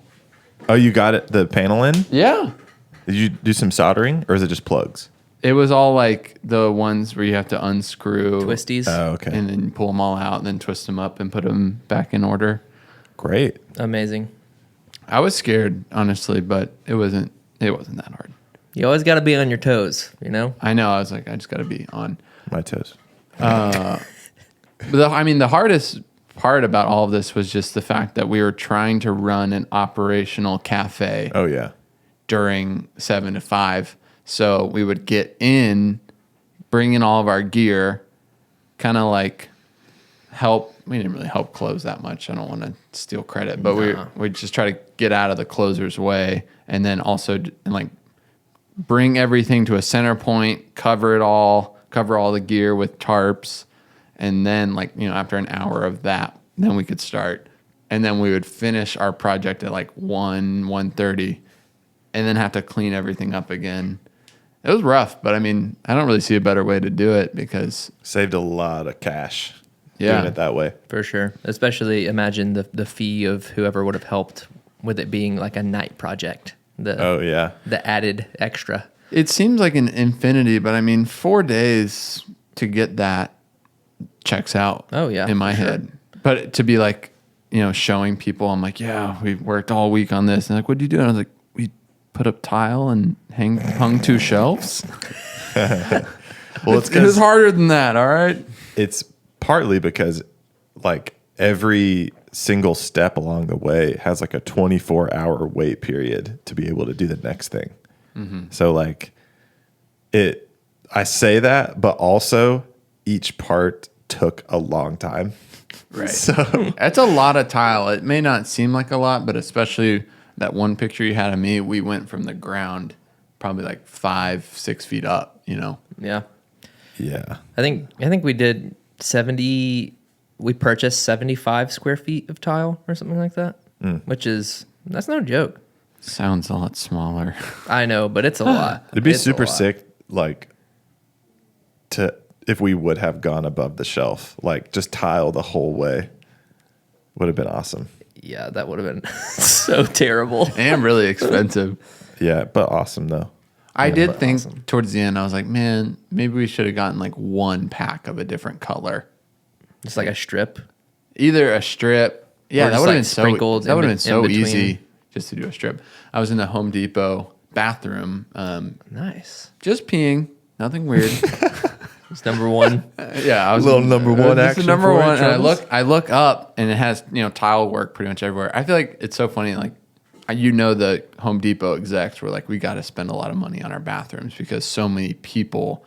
Oh, you got it, the panel in? Yeah. Did you do some soldering or is it just plugs? It was all like the ones where you have to unscrew. Twisties. Oh, okay. And then pull them all out and then twist them up and put them back in order. Great. Amazing. I was scared, honestly, but it wasn't that hard. You always got to be on your toes, you know? I know. I was like, I just got to be on. My toes. But the hardest part about all of this was just the fact that we were trying to run an operational cafe Oh, yeah. during 7 to 5. So we would get in, bring in all of our gear, kind of like help. We didn't really help close that much. I don't want to steal credit, but we just try to get out of the closer's way, and then also like bring everything to a center point, cover all the gear with tarps, and then after an hour of that, then we could start, and then we would finish our project at like 1:30, and then have to clean everything up again. It was rough, but I mean, I don't really see a better way to do it because Saved a lot of cash Yeah. doing it that way. For sure. Especially imagine the fee of whoever would have helped with it being like a night project. Oh, yeah. The added extra. it seems like an infinity, but I mean, 4 days to get that checks out. Oh, yeah, in my for sure. head. But to be like, showing people, I'm like, yeah, we worked all week on this. And like, what do you do? And I was like, we put up tile and hung 2 shelves. Well, It was harder than that. All right. It's partly because like every single step along the way has like a 24-hour wait period to be able to do the next thing. Mm-hmm. So like I say that, but also each part took a long time. Right. So That's a lot of tile. It may not seem like a lot, but especially that one picture you had of me, we went from the ground probably like 5-6 feet up, Yeah. yeah, I think we did 70. We purchased 75 square feet of tile or something like that, that's no joke. Sounds a lot smaller. I know, but it's a lot. it'd be It's a super lot. sick like if we would have gone above the shelf, like just tile the whole way. Would have been awesome. Yeah, that would have been so terrible. And really expensive. Yeah, but awesome though. I did but think awesome. towards the end, I was like, man, maybe we should have gotten like 1 pack of a different color. Just like a strip. Either a strip. Yeah, Or that just, would have like, been so sprinkled that would have been in so between. easy just to do a strip. I was in the Home Depot bathroom, Nice. just peeing, nothing weird. It's number one. Yeah, I was Little number one just action number for you, one. And Travis? I look up and it has tile work pretty much everywhere. I feel like it's so funny. Like the Home Depot execs were like, we got to spend a lot of money on our bathrooms because so many people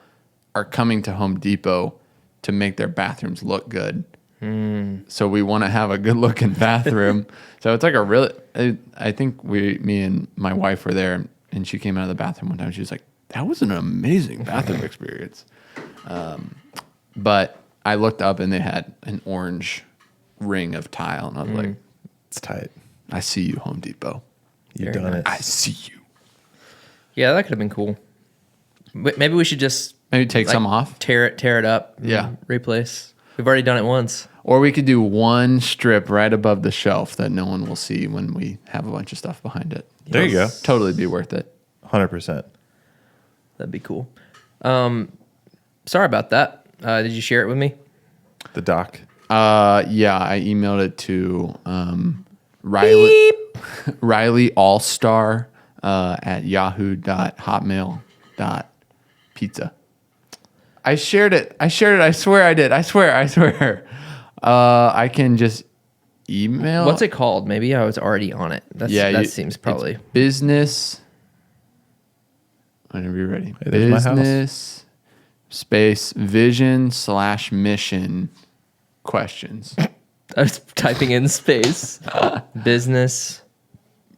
are coming to Home Depot to make their bathrooms look good. So we want to have a good looking bathroom. So it's like I think me and my wife were there, and she came out of the bathroom one time. She was like, that was an amazing bathroom experience. But I looked up and they had an orange ring of tile, and I was like, It's tight. I see you, Home Depot. You've Very done it. I see you. Yeah, that could have been cool. Maybe we should just Maybe take some off. tear it up. And Yeah. replace. We've already done it once. Or we could do 1 strip right above the shelf that no one will see when we have a bunch of stuff behind it. There you go. Totally be worth it. 100%. That'd be cool. Sorry about that. Did you share it with me? The doc. Yeah, I emailed it to Riley Riley Allstar at yahoo.hotmail.pizza. I shared it. I swear I did. I swear. I can just email. What's it called? Maybe I was already on it. That seems probably it's business. Whenever you're ready. Hey, there's my house. Business space vision/mission questions. I was typing in space. Business.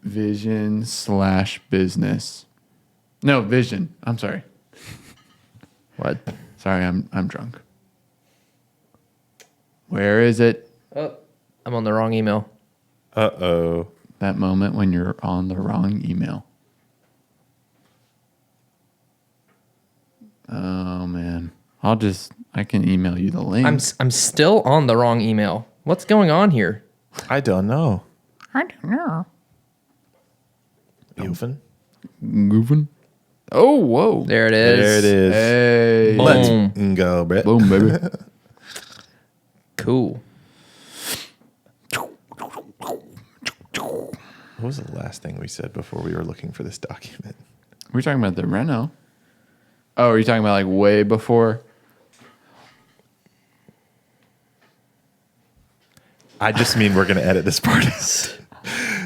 Vision/business. No, vision. I'm sorry. What? Sorry, I'm drunk. Where is it? Oh, I'm on the wrong email. Uh-oh. That moment when you're on the wrong email. Oh man. I can email you the link. I'm still on the wrong email. What's going on here? I don't know. I don't know. Goofing. Goofing. Oh, whoa. There it is. There it is. Hey. Boom. Let's go, Brett. Boom, baby. Cool. What was the last thing we said before we were looking for this document? We're talking about the reno. Oh, are you talking about like way before? I just mean we're going to edit this part.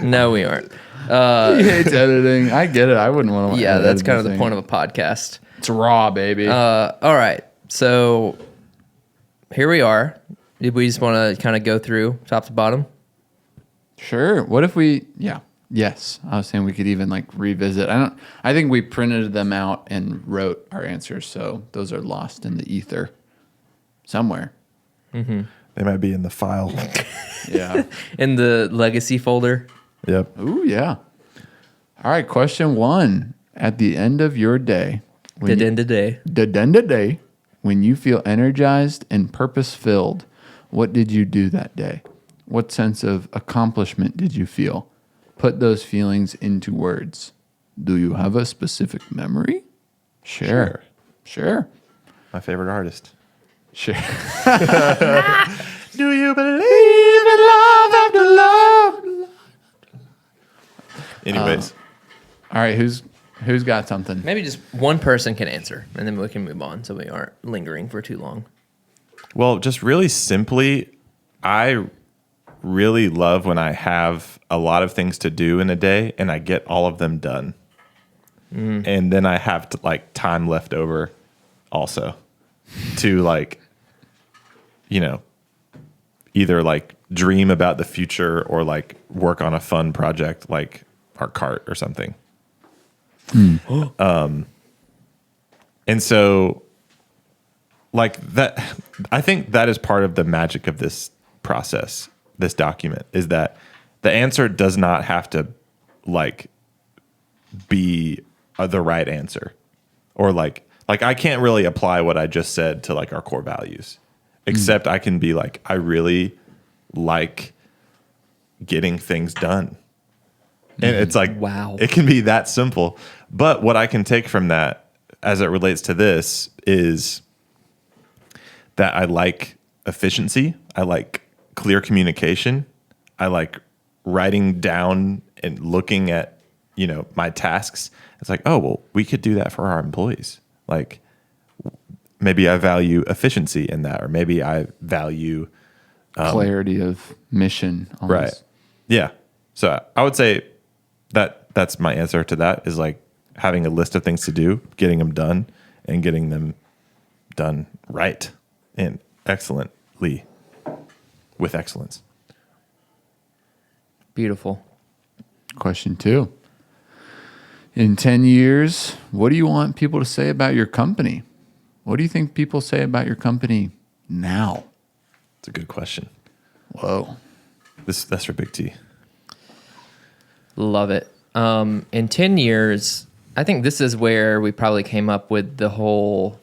No, we aren't. He hates editing. I get it. I wouldn't want to. Yeah, that's kind of the point of a podcast. It's raw, baby. All right. So here we are. Did we just want to kind of go through top to bottom? Sure. What if we? Yeah. Yes. I was saying we could even like revisit. I think we printed them out and wrote our answers, so those are lost in the ether somewhere. Mm-hmm. They might be in the file. Yeah. In the legacy folder. Yep. Ooh, yeah. All right. Question 1. At the end of your day, The end of day. when you feel energized and purpose filled, what did you do that day? What sense of accomplishment did you feel? Put those feelings into words. Do you have a specific memory? Sure. My favorite artist. Sure. Do you believe in love after love? Anyways. All right. Who's got something? Maybe just one person can answer, and then we can move on so we aren't lingering for too long. Well, just really simply, I really love when I have a lot of things to do in a day and I get all of them done. And then I have like time left over also to like, either like dream about the future or like work on a fun project like our cart or something. And so like that, I think that is part of the magic of this process, this document, is that the answer does not have to like be the right answer, or like I can't really apply what I just said to like our core values, except I can be like, I really like getting things done. And it's like, wow, it can be that simple. But what I can take from that as it relates to this is that I like efficiency. I like clear communication. I like writing down and looking at, my tasks. It's like, oh, well, we could do that for our employees. Like maybe I value efficiency in that, or maybe I value clarity of mission. Almost. Right. Yeah. So I would say that's my answer to that, is like having a list of things to do, getting them done, and getting them done right and excellently with excellence. beautiful. Question 2. In 10 years, what do you want people to say about your company? What do you think people say about your company now? It's a good question. Whoa. That's for Big T. Love it. In 10 years, I think this is where we probably came up with the whole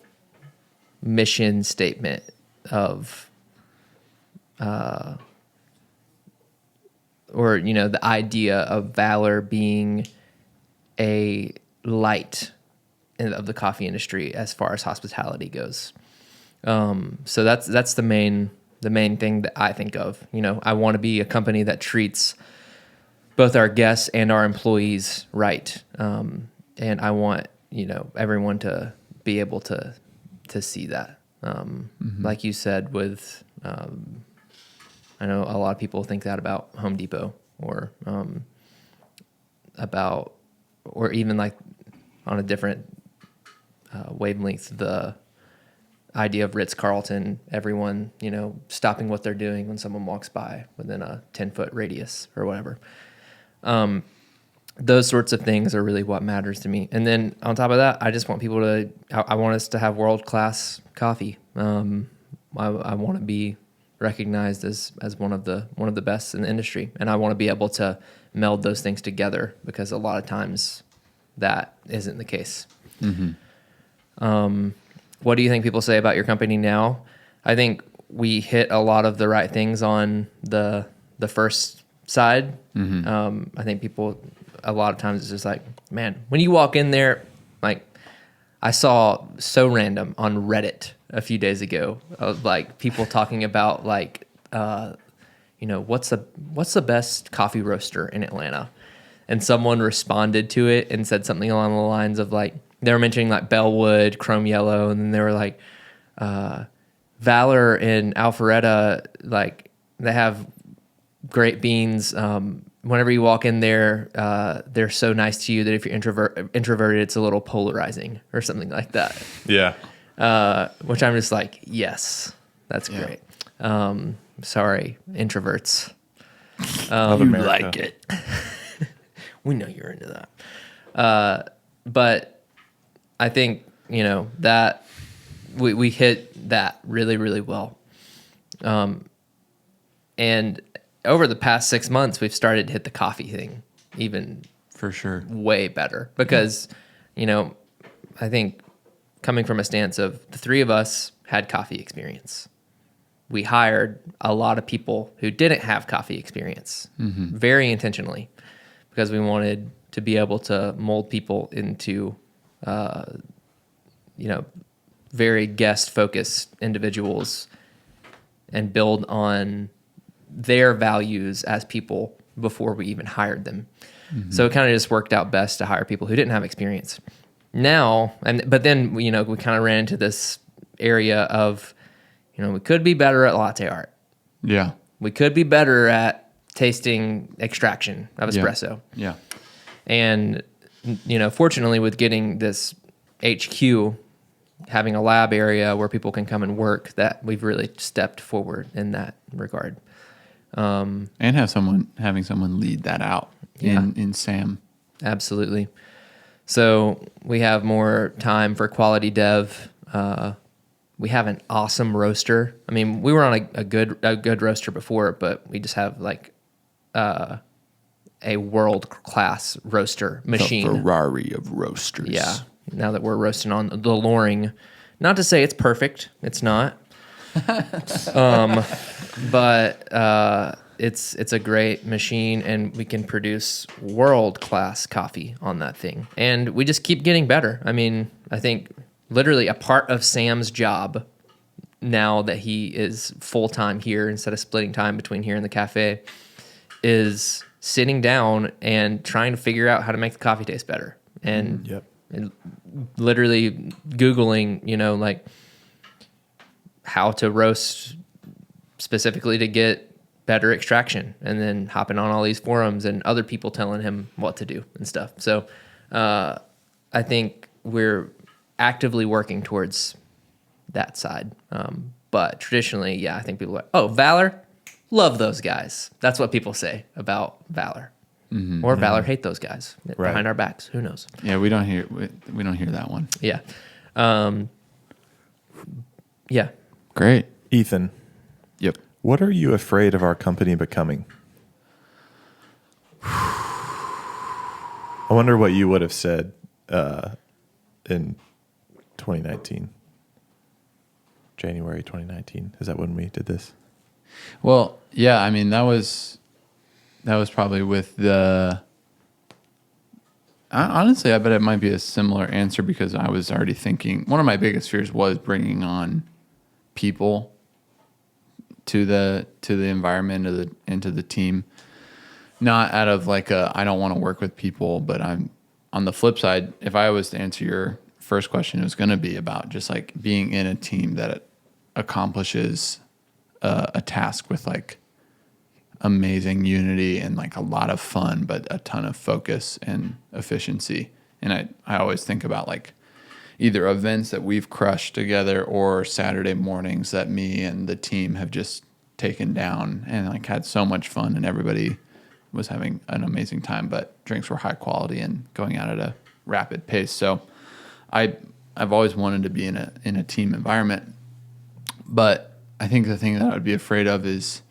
mission statement of, the idea of Valor being a light of the coffee industry as far as hospitality goes. So that's the main thing that I think of. I want to be a company that treats both our guests and our employees right. And I want, everyone to be able to see that. Like you said, with, I know a lot of people think that about Home Depot or even like on a different wavelength, the idea of Ritz-Carlton, everyone, stopping what they're doing when someone walks by within a 10-foot radius or whatever. Those sorts of things are really what matters to me. And then on top of that, I just want people I want us to have world-class coffee. I want to be recognized as one of the best in the industry. And I want to be able to meld those things together, because a lot of times that isn't the case. What do you think people say about your company now? I think we hit a lot of the right things on the first side. I think people, a lot of times it's just like, man, when you walk in there, like I saw so random on Reddit a few days ago of like people talking about like, what's the best coffee roaster in Atlanta? And someone responded to it and said something along the lines of like, they were mentioning like Bellwood, Chrome Yellow, and then they were like, Valor and Alpharetta, like they have great beans. Whenever you walk in there, they're so nice to you that if you're introverted, it's a little polarizing or something like that. Yeah. Which I'm just like, yes, that's great. Sorry, introverts. Love You America. like it. We know you're into that. But I think, that we hit that really, really well. And over the past 6 months, we've started to hit the coffee thing even For sure. way better, because, I think coming from a stance of the three of us had coffee experience. We hired a lot of people who didn't have coffee experience very intentionally, because we wanted to be able to mold people into, very guest-focused individuals and build on their values as people before we even hired them. So it kind of just worked out best to hire people who didn't have experience. Now, but then, we kind of ran into this area of, we could be better at latte art. Yeah. We could be better at tasting extraction of espresso. Yeah. And, fortunately with getting this HQ, having a lab area where people can come and work, that we've really stepped forward in that regard. And having someone lead that out in Sam. Absolutely. So we have more time for quality dev. We have an awesome roaster. I mean, we were on a good roaster before, but we just have like a world-class roaster machine. The Ferrari of roasters. Yeah. Now that we're roasting on the Loring, not to say it's perfect, it's not. But it's a great machine, and we can produce world-class coffee on that thing. And we just keep getting better. I mean, I think literally a part of Sam's job, now that he is full-time here instead of splitting time between here and the cafe, is sitting down and trying to figure out how to make the coffee taste better. And literally Googling, like how to roast specifically to get better extraction, and then hopping on all these forums and other people telling him what to do and stuff. So I think we're actively working towards that side. But traditionally, I think people are like, oh, Valor, love those guys. That's what people say about Valor. Or Valor hate those guys behind our backs. Who knows? Yeah, we don't hear that one. Yeah. Yeah. Great. Ethan, Yep. what are you afraid of our company becoming? I wonder what you would have said in 2019. January 2019. Is that when we did this? Well, yeah, I mean that was probably with the Honestly, I bet it might be a similar answer because I was already thinking one of my biggest fears was bringing on people to the environment into the team. Not out of like I don't want to work with people, but I'm on the flip side. If I was to answer your first question, it was going to be about just like being in a team that accomplishes a task with like amazing unity and like a lot of fun, but a ton of focus and efficiency. And I always think about like either events that we've crushed together or Saturday mornings that me and the team have just taken down and like had so much fun and everybody was having an amazing time, but drinks were high quality and going out at a rapid pace. So I've always wanted to be in a team environment, but I think the thing that I would be afraid of is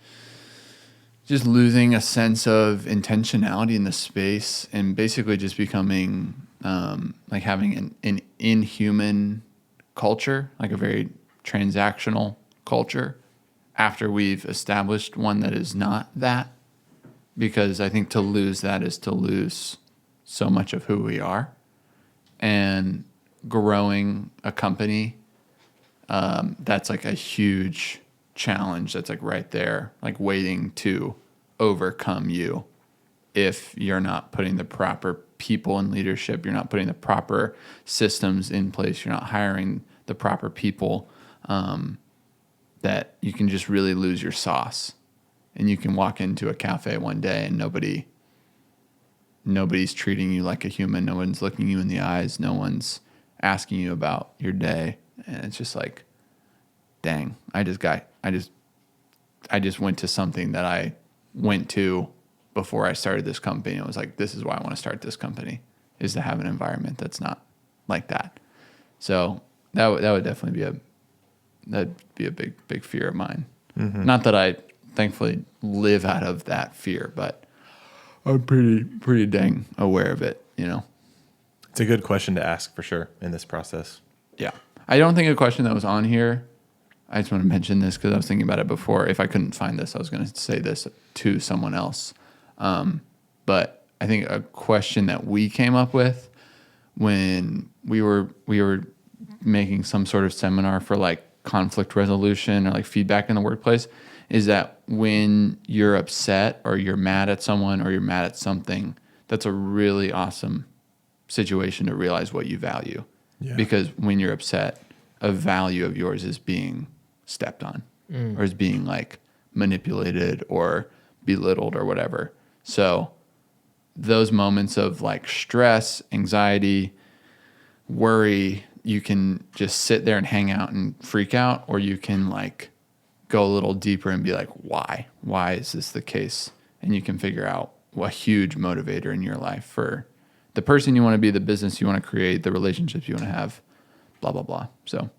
just losing a sense of intentionality in the space and basically just becoming like having an inhuman culture, like a very transactional culture after we've established one that is not that. Because I think to lose that is to lose so much of who we are. And growing a company, that's like a huge challenge that's like right there, like waiting to overcome you if you're not putting the proper people in leadership, you're not putting the proper systems in place, you're not hiring the proper people, that you can just really lose your sauce. And you can walk into a cafe one day and nobody's treating you like a human, no one's looking you in the eyes, no one's asking you about your day, and it's just like, dang, I just went to something that I went to before I started this company. I was like, this is why I want to start this company, is to have an environment that's not like that. So that would definitely be a big fear of mine. Mm-hmm. Not that I thankfully live out of that fear, but I'm pretty dang aware of it, you know. It's a good question to ask for sure in this process. Yeah. I don't think a question that was on here, I just want to mention this because I was thinking about it before. If I couldn't find this, I was going to say this to someone else. But I think a question that we came up with when we were making some sort of seminar for like conflict resolution or like feedback in the workplace is that when you're upset or you're mad at someone or you're mad at something, that's a really awesome situation to realize what you value. Yeah. Because when you're upset, a value of yours is being stepped on or is being like manipulated or belittled or whatever. So those moments of like stress, anxiety, worry, you can just sit there and hang out and freak out, or you can like go a little deeper and be like, why is this the case? And you can figure out a huge motivator in your life for the person you want to be, the business you want to create, the relationships you want to have, blah, blah, blah. So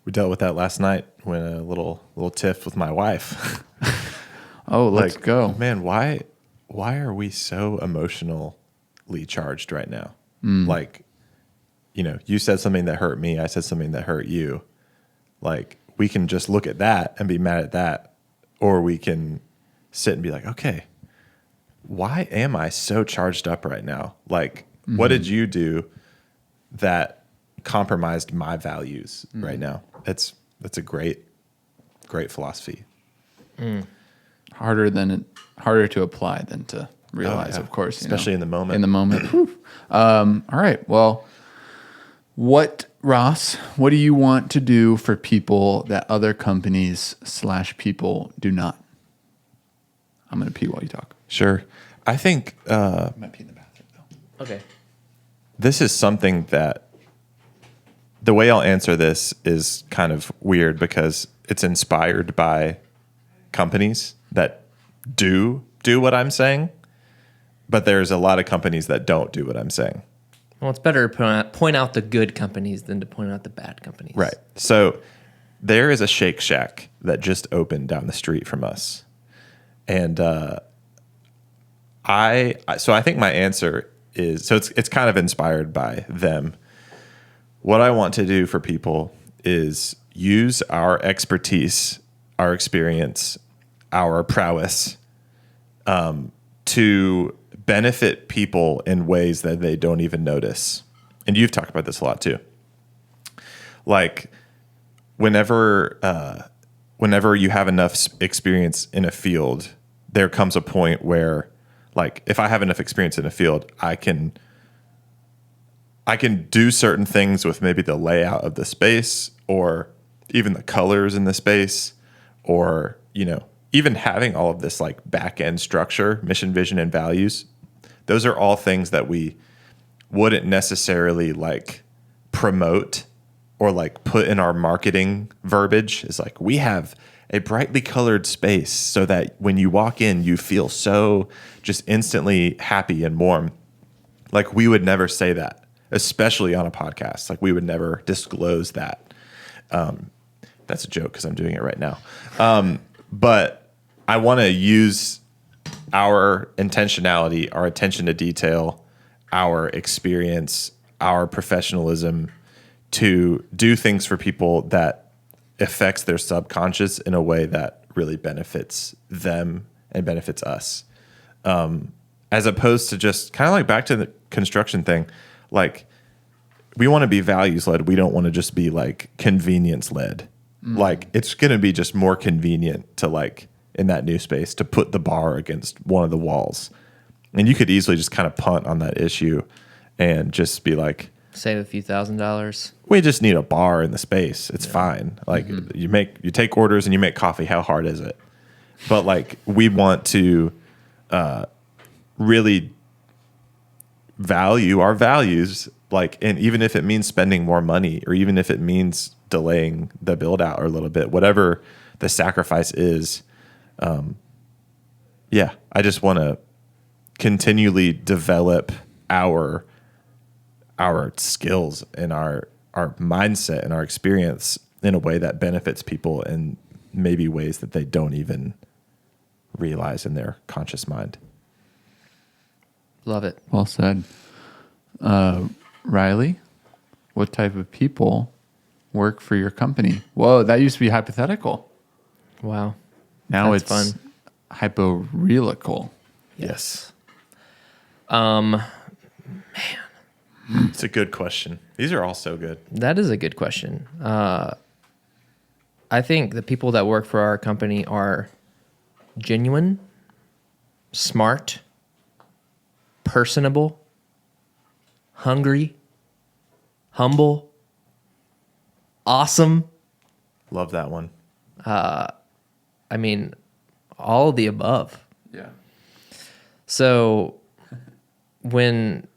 we dealt with that last night when a little tiff with my wife. Oh, let's go. Man, why are we so emotionally charged right now? Like, you know, you said something that hurt me, I said something that hurt you. Like, we can just look at that and be mad at that, or we can sit and be like, okay, why am I so charged up right now? Like, what did you do that compromised my values right now? That's a great philosophy. Harder to apply than to realize, of course. Especially in the moment. In the moment. All right. Well, Ross, what do you want to do for people that other companies / people do not? I'm going to pee while you talk. Sure. I think... I might pee in the bathroom, though. Okay. This is something that... The way I'll answer this is kind of weird because it's inspired by companies that do what I'm saying, but there's a lot of companies that don't do what I'm saying. Well, it's better to point out the good companies than to point out the bad companies. Right. So there is a Shake Shack that just opened down the street from us. And I think my answer is, so it's kind of inspired by them. What I want to do for people is use our expertise, our experience, our prowess to benefit people in ways that they don't even notice. And you've talked about this a lot too. Like whenever you have enough experience in a field, there comes a point where, like, if I have enough experience in a field, I can do certain things with maybe the layout of the space or even the colors in the space, or, you know, even having all of this like back end structure, mission, vision, and values. Those are all things that we wouldn't necessarily like promote or like put in our marketing verbiage. Is like, we have a brightly colored space so that when you walk in, you feel so just instantly happy and warm. Like, we would never say that, especially on a podcast. Like, we would never disclose that. That's a joke because I'm doing it right now. But I want to use our intentionality, our attention to detail, our experience, our professionalism to do things for people that affects their subconscious in a way that really benefits them and benefits us. As opposed to just kind of like back to the construction thing, like, we want to be values led. We don't want to just be like convenience led. Like, it's going to be just more convenient to, like, in that new space, to put the bar against one of the walls. And you could easily just kind of punt on that issue and just be like, save a few $1,000s. We just need a bar in the space. It's fine. Like, you take orders and you make coffee. How hard is it? But like, we want to really value our values. Like, and even if it means spending more money, or even if it means delaying the build out or a little bit, whatever the sacrifice is. I just want to continually develop our skills and our mindset and our experience in a way that benefits people in maybe ways that they don't even realize in their conscious mind. Love it. Well said. Riley, what type of people work for your company? Whoa, that used to be hypothetical. Wow. Now That's it's fun. hyporealical. Yes. Man, It's a good question. These are all so good. that is a good question. I think the people that work for our company are genuine, smart, personable, hungry, humble, awesome. Love that one. I mean, all of the above. Yeah. So when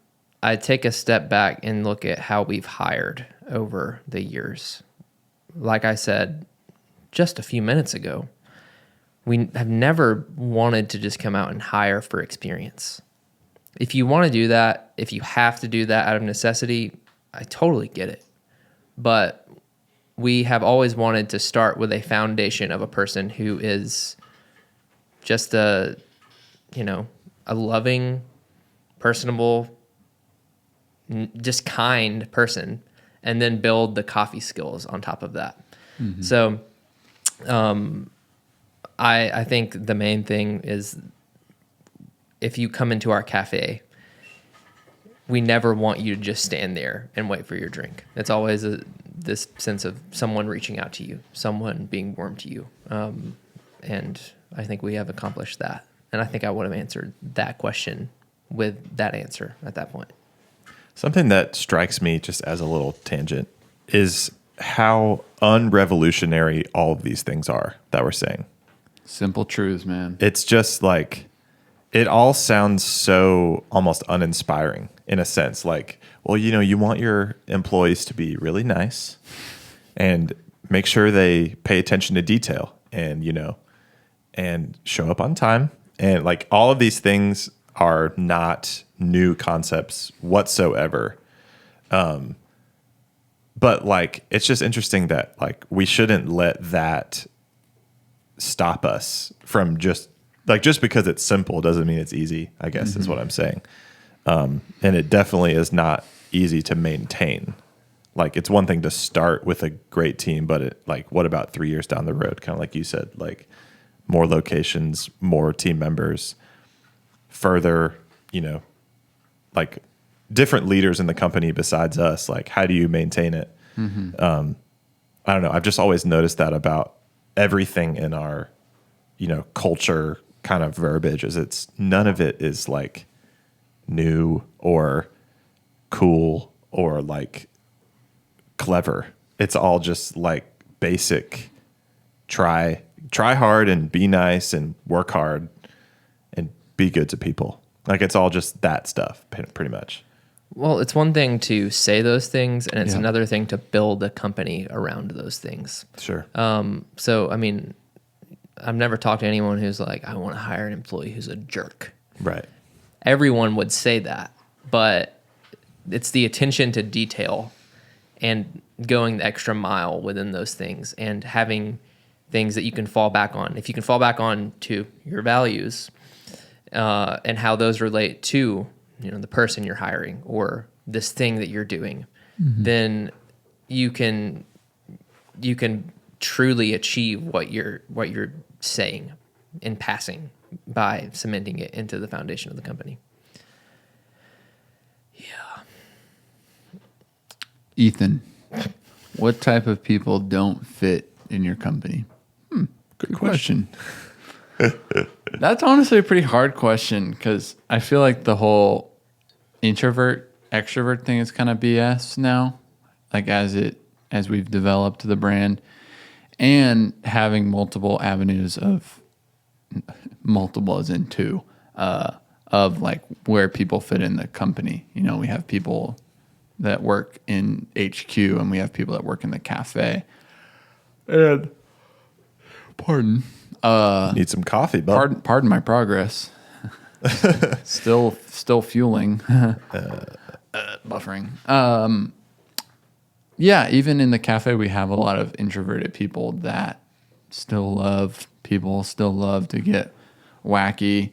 I take a step back and look at how we've hired over the years, like I said just a few minutes ago, we have never wanted to just come out and hire for experience. If you want to do that, if you have to do that out of necessity, I totally get it. But we have always wanted to start with a foundation of a person who is just a loving, personable, just kind person, and then build the coffee skills on top of that. Mm-hmm. So I think the main thing is, if you come into our cafe, we never want you to just stand there and wait for your drink. It's always this sense of someone reaching out to you, someone being warm to you. And I think we have accomplished that. And I think I would have answered that question with that answer at that point. Something that strikes me, just as a little tangent, is how unrevolutionary all of these things are that we're saying. Simple truths, man. It's just like, it all sounds so almost uninspiring in a sense. Like, well, you want your employees to be really nice and make sure they pay attention to detail and, and show up on time. And like, all of these things are not new concepts whatsoever. But like, it's just interesting that like, we shouldn't let that stop us from just because it's simple doesn't mean it's easy, I guess, is what I'm saying. And it definitely is not easy to maintain. Like, it's one thing to start with a great team, but what about 3 years down the road? Kind of like you said, like, more locations, more team members, further, like different leaders in the company besides us, like how do you maintain it? I don't know. I've just always noticed that about everything in our, culture kind of verbiage is it's none of it is like new or cool or like clever. It's all just like basic, try hard and be nice and work hard and be good to people. Like it's all just that stuff pretty much. Well, it's one thing to say those things, and it's Yeah. another thing to build a company around those things. Sure. So, I mean, I've never talked to anyone who's like, I want to hire an employee who's a jerk. Right. Everyone would say that, but it's the attention to detail and going the extra mile within those things and having things that you can fall back on. If you can fall back on to your values and how those relate to the person you're hiring or this thing that you're doing, then you can truly achieve what you're saying in passing by cementing it into the foundation of the company. Yeah. Ethan, what type of people don't fit in your company? Good question. That's honestly a pretty hard question because I feel like the whole introvert extrovert thing is kind of BS now. Like as we've developed the brand and having multiple avenues of multiple as in two of like where people fit in the company. We have people that work in HQ and we have people that work in the cafe. And pardon. Need some coffee, bud. Pardon my progress. still fueling. Buffering. Yeah, even in the cafe, we have a lot of introverted people that still love people, still love to get wacky.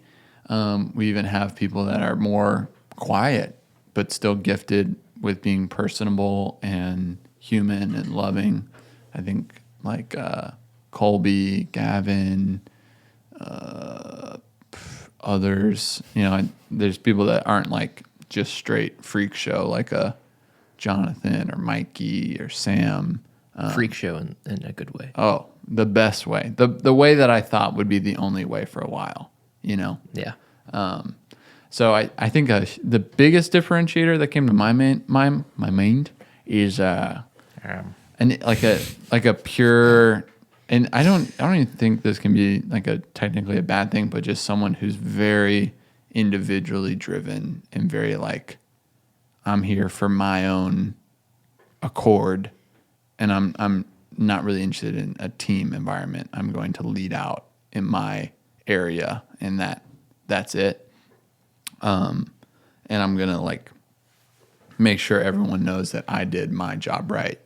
We even have people that are more quiet, but still gifted with being personable and human and loving. I think like Colby, Gavin, others, there's people that aren't like just straight freak show, like a Jonathan or Mikey or Sam. Freak show in a good way. Oh, the best way. The way that I thought would be the only way for a while, Yeah. So I think the biggest differentiator that came to my mind is and like a pure, and I don't even think this can be like technically a bad thing, but just someone who's very individually driven and very like, I'm here for my own accord, and I'm not really interested in a team environment. I'm going to lead out in my area, and that's it. And I'm gonna like make sure everyone knows that I did my job right.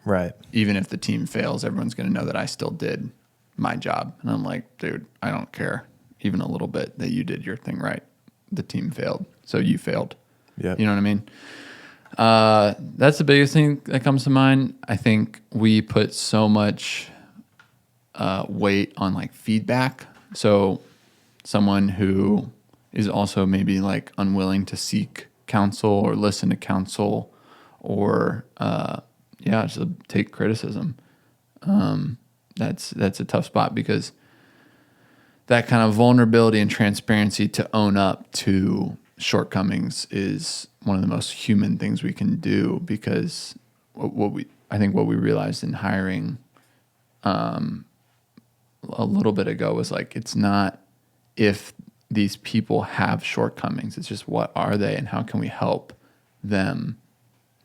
Right. Even if the team fails, everyone's gonna know that I still did my job. And I'm like, dude, I don't care even a little bit that you did your thing right. The team failed, so you failed. Yeah. You know what I mean? That's the biggest thing that comes to mind. I think we put so much weight on like feedback. So someone who is also maybe like unwilling to seek counsel or listen to counsel or just take criticism. That's a tough spot because that kind of vulnerability and transparency to own up to shortcomings is one of the most human things we can do, because what we realized in hiring a little bit ago was like, it's not if these people have shortcomings, it's just what are they and how can we help them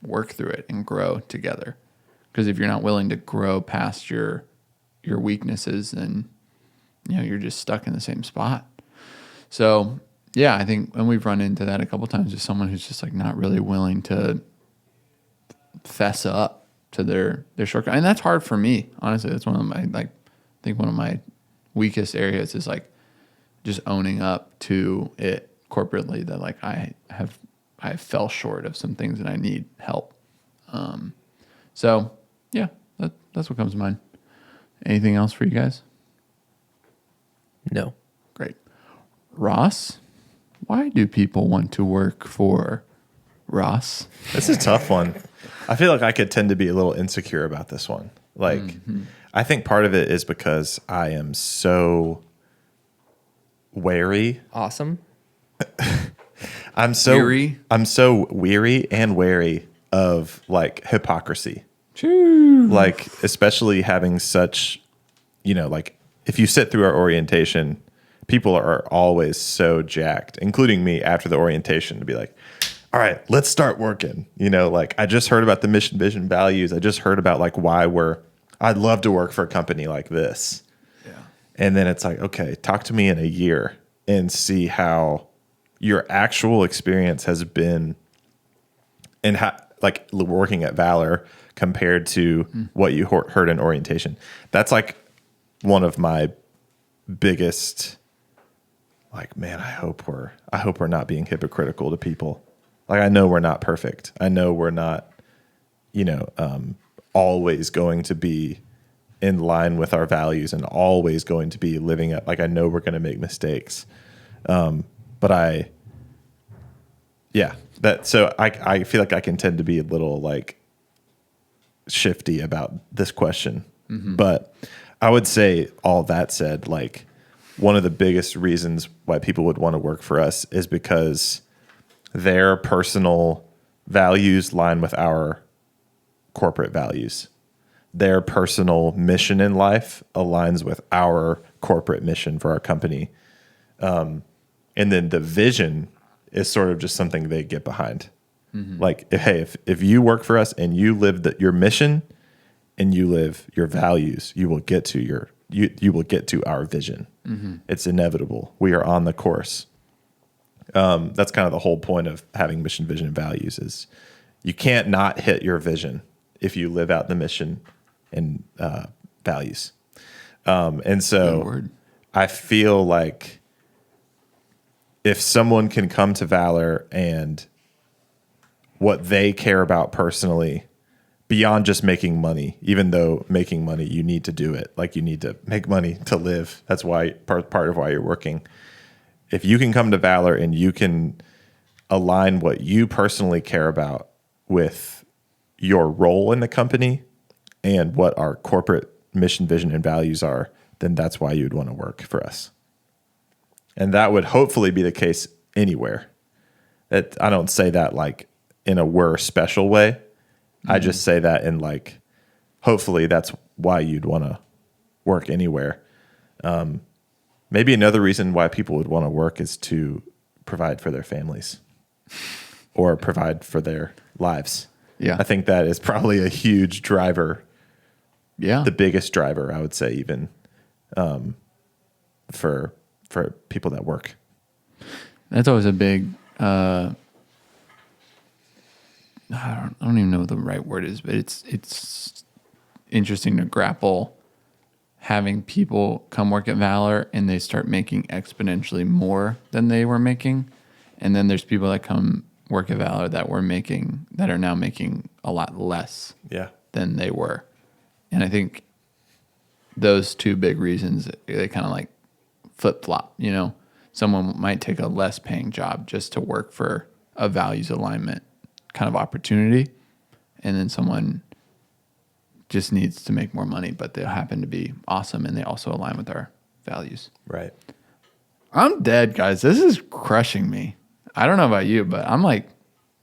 work through it and grow together. Because if you're not willing to grow past your weaknesses, then you're just stuck in the same spot. So yeah, I think, and we've run into that a couple times, just someone who's just like not really willing to fess up to their shortcomings. And that's hard for me, honestly. That's one of my, I think one of my weakest areas is like just owning up to it corporately, that like I fell short of some things and I need help. So yeah, that's what comes to mind. Anything else for you guys? No. Great. Ross, Why do people want to work for Ross? This is a tough one. I feel like I could tend to be a little insecure about this one. Like, I think part of it is because I am so wary. Awesome. I'm so weary and wary of like hypocrisy. True. Like, especially having such, like if you sit through our orientation, people are always so jacked, including me after the orientation, to be like, all right, let's start working. Like I just heard about the mission, vision, values. I just heard about like why I'd love to work for a company like this. Yeah. And then it's like, okay, talk to me in a year and see how your actual experience has been and how, like working at Valor compared to what you heard in orientation. That's like one of my biggest, like, man, I hope we're not being hypocritical to people. Like, I know we're not perfect. I know we're not, always going to be in line with our values and always going to be living up. Like, I know we're going to make mistakes. But I feel like I can tend to be a little like shifty about this question. But I would say, all that said, like one of the biggest reasons why people would want to work for us is because their personal values line with our corporate values. Their personal mission in life aligns with our corporate mission for our company. And then the vision is sort of just something they get behind. Like, if you work for us and you live your mission and you live your values, you will get to you will get to our vision. It's inevitable. We are on the course. That's kind of the whole point of having mission, vision, and values is you can't not hit your vision if you live out the mission and values. And so I feel like if someone can come to Valor and what they care about personally, beyond just making money, even though making money, you need to do it. Like, you need to make money to live. That's why part of why you're working. If you can come to Valor and you can align what you personally care about with your role in the company and what our corporate mission, vision, and values are, then that's why you'd want to work for us. And that would hopefully be the case anywhere. I don't say that like in a we're special way. I just say that in like, hopefully that's why you'd want to work anywhere. Maybe another reason why people would want to work is to provide for their families or provide for their lives. Yeah. I think that is probably a huge driver. Yeah. The biggest driver, I would say, even for people that work. That's always a big, I don't even know what the right word is, but it's interesting to grapple having people come work at Valor and they start making exponentially more than they were making. And then there's people that come work at Valor that are now making a lot less than they were. And I think those two big reasons, they kind of like flip-flop, Someone might take a less paying job just to work for a values alignment kind of opportunity. And then someone just needs to make more money, but they happen to be awesome and they also align with our values. Right. I'm dead, guys. This is crushing me. I don't know about you, but I'm like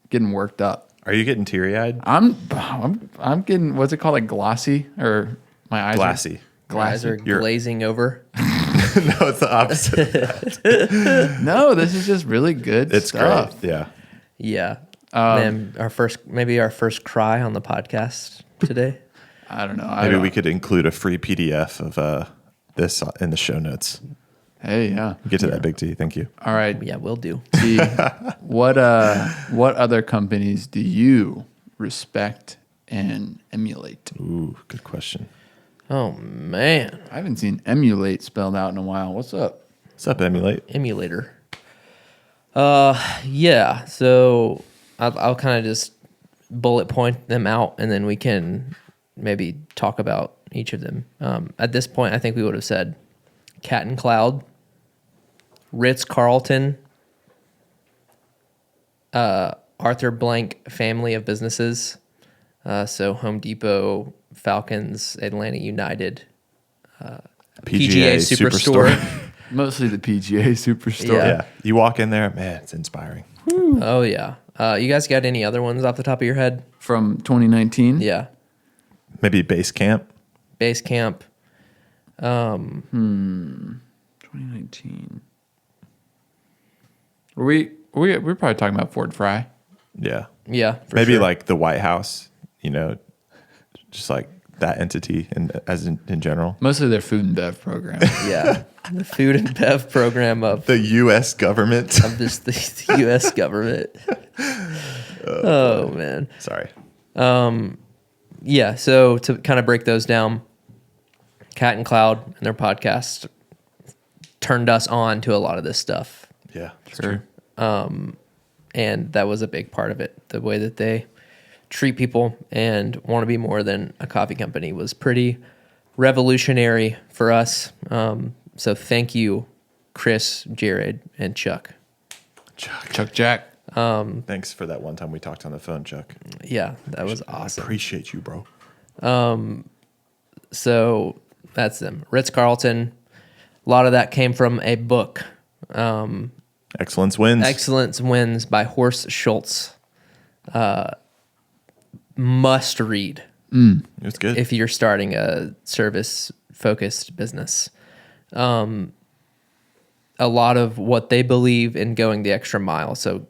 getting worked up. Are you getting teary-eyed? I'm getting, what's it called? Like glossy, or my eyes Glassy. Eyes are glazing over. No, it's the opposite of that. No, this is just really good It's stuff. great. Yeah. Yeah. Then our first cry on the podcast today. I don't know. Maybe we could include a free PDF of this in the show notes. Hey, yeah. Get to that, Big T. Thank you. All right. Yeah, we'll do. T, what other companies do you respect and emulate? Ooh, good question. Oh, man. I haven't seen emulate spelled out in a while. What's up? What's up, Emulate? Emulator. Yeah. So I'll kind of just bullet point them out, and then we can maybe talk about each of them. At this point, I think we would have said Cat and Cloud, Ritz-Carlton, Arthur Blank family of businesses. So Home Depot, Falcons, Atlanta United, PGA Superstore. Mostly the PGA Superstore. Yeah. You walk in there, man, it's inspiring. Oh, yeah. You guys got any other ones off the top of your head? From 2019? Yeah. Maybe Base Camp. Base Camp. 2019. We're probably talking about Ford Fry. Yeah. Yeah. Maybe sure. like the White House, just like that entity in general. Mostly their food and bev program. Yeah. The food and bev program of The U.S. government. the U.S. government. Oh, man. Sorry. Yeah. So to kind of break those down, Cat and Cloud and their podcast turned us on to a lot of this stuff. Yeah. Sure. And that was a big part of it. The way that they treat people and want to be more than a coffee company was pretty revolutionary for us. So thank you, Chris, Jared, and Chuck. Chuck Jack. Thanks for that one time we talked on the phone, Chuck. Yeah, that was awesome. Appreciate you, bro. So that's them. Ritz-Carlton, a lot of that came from a book. Excellence wins. Excellence Wins by Horst Schultz. Must read It was good. if you're starting a service-focused business. A lot of what they believe in going the extra mile. So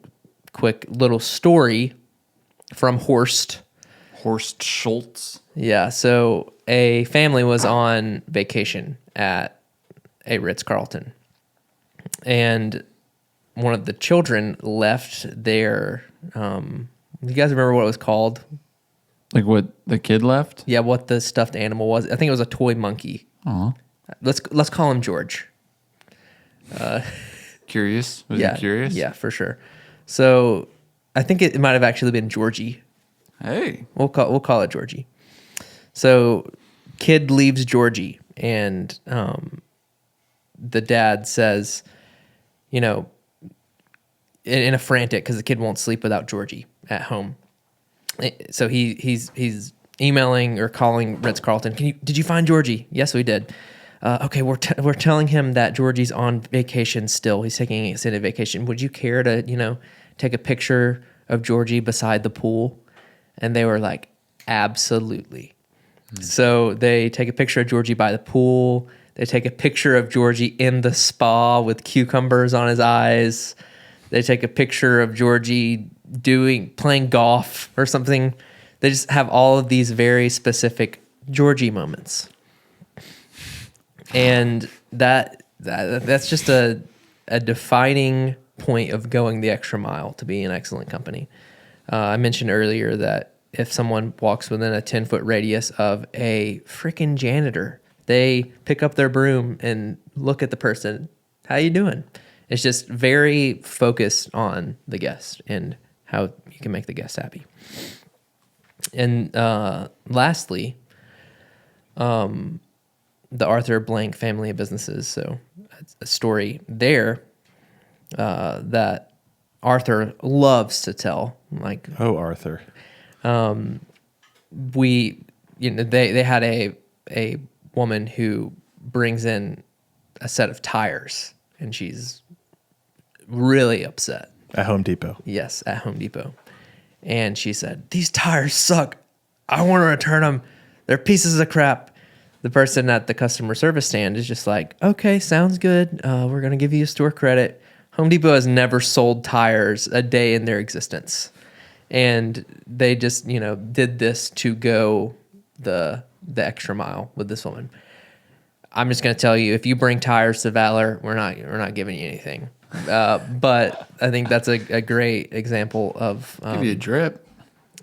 quick little story from Horst. Horst Schultz. Yeah, so a family was on vacation at a Ritz-Carlton. And one of the children left their, you guys remember what it was called? Like what the kid left? Yeah, what the stuffed animal was. I think it was a toy monkey. Aw. Let's call him George. Curious? Was Yeah, he curious? Yeah, for sure. So I think it might have actually been Georgie. Hey. We'll call it Georgie. So kid leaves Georgie, and the dad says, in a frantic, because the kid won't sleep without Georgie at home. So he's emailing or calling Ritz-Carlton. Did you find Georgie? Yes, we did. Okay, we're telling him that Georgie's on vacation still. He's taking an extended vacation. Would you care to take a picture of Georgie beside the pool? And they were like, absolutely. So they take a picture of Georgie by the pool. They take a picture of Georgie in the spa with cucumbers on his eyes. They take a picture of Georgie playing golf or something. They just have all of these very specific Georgie moments. And that's just a defining point of going the extra mile to be an excellent company. I mentioned earlier that if someone walks within a 10-foot radius of a freaking janitor, they pick up their broom and look at the person. How you doing? It's just very focused on the guest and how you can make the guest happy. And lastly, the Arthur Blank family of businesses. So a story there that Arthur loves to tell. Like, Oh, Arthur. they had a woman who brings in a set of tires, and she's really upset. At Home Depot. Yes, at Home Depot. And she said, "These tires suck. I want to return them. They're pieces of crap." The person at the customer service stand is just like, "Okay, sounds good. We're going to give you a store credit." Home Depot has never sold tires a day in their existence. And they just, did this to go the extra mile with this woman. I'm just going to tell you, if you bring tires to Valor, we're not giving you anything. But I think that's a great example of Give you a drip.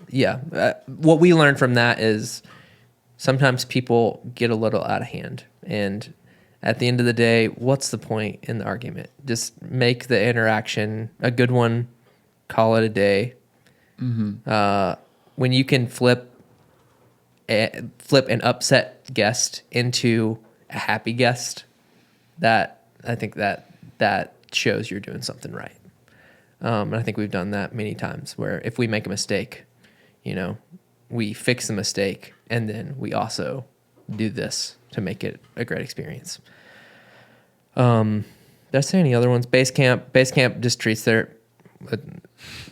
yeah. What we learned from that is sometimes people get a little out of hand, and at the end of the day, what's the point in the argument? Just make the interaction a good one. Call it a day. Mm-hmm. When you can flip an upset guest into a happy guest, I think that shows you're doing something right. And I think we've done that many times where if we make a mistake, we fix the mistake and then we also do this to make it a great experience. Did I say any other ones? Basecamp just treats their,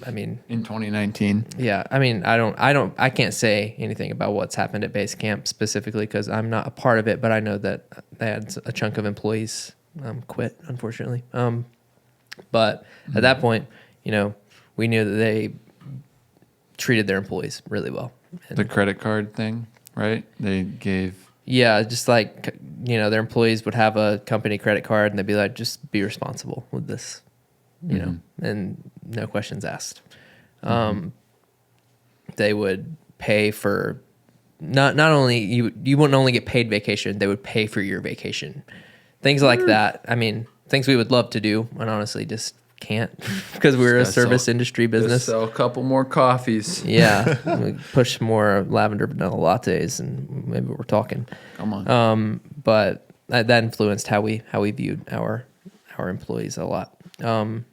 in 2019. yeah, I can't say anything about what's happened at Basecamp specifically because I'm not a part of it, but I know that they had a chunk of employees quit, unfortunately. But at that point, we knew that they treated their employees really well. And The credit card thing, right? They gave. yeah, just like, their employees would have a company credit card and they'd be like, just be responsible with this, and no questions asked. They would pay for not only you wouldn't only get paid vacation, they would pay for your vacation. Things like that. Things we would love to do and honestly just can't because we're a service industry business. Just sell a couple more coffees. Yeah, we push more lavender vanilla lattes, and maybe we're talking. Come on. But that influenced how we viewed our employees a lot. And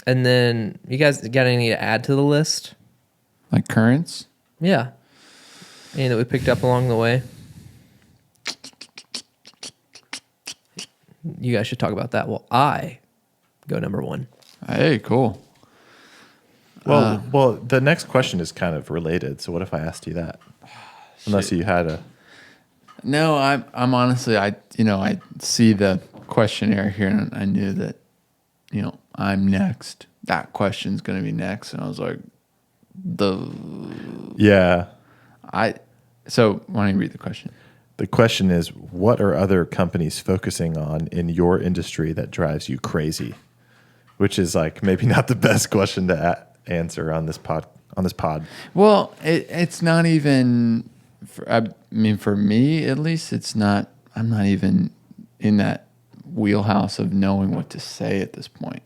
then you guys got any to add to the list? Like currents? Yeah, any that we picked up along the way? You guys should talk about that. Well, I go number one. Hey, cool. Well, the next question is kind of related. So what if I asked you that? Unless you had a. No, I'm honestly, I see the questionnaire here and I knew that, I'm next. That question's going to be next. And I was like, Yeah. So why don't you read the question? The question is, what are other companies focusing on in your industry that drives you crazy? Which is like maybe not the best question to answer on this pod. Well, it's not even. For me at least, it's not. I'm not even in that wheelhouse of knowing what to say at this point.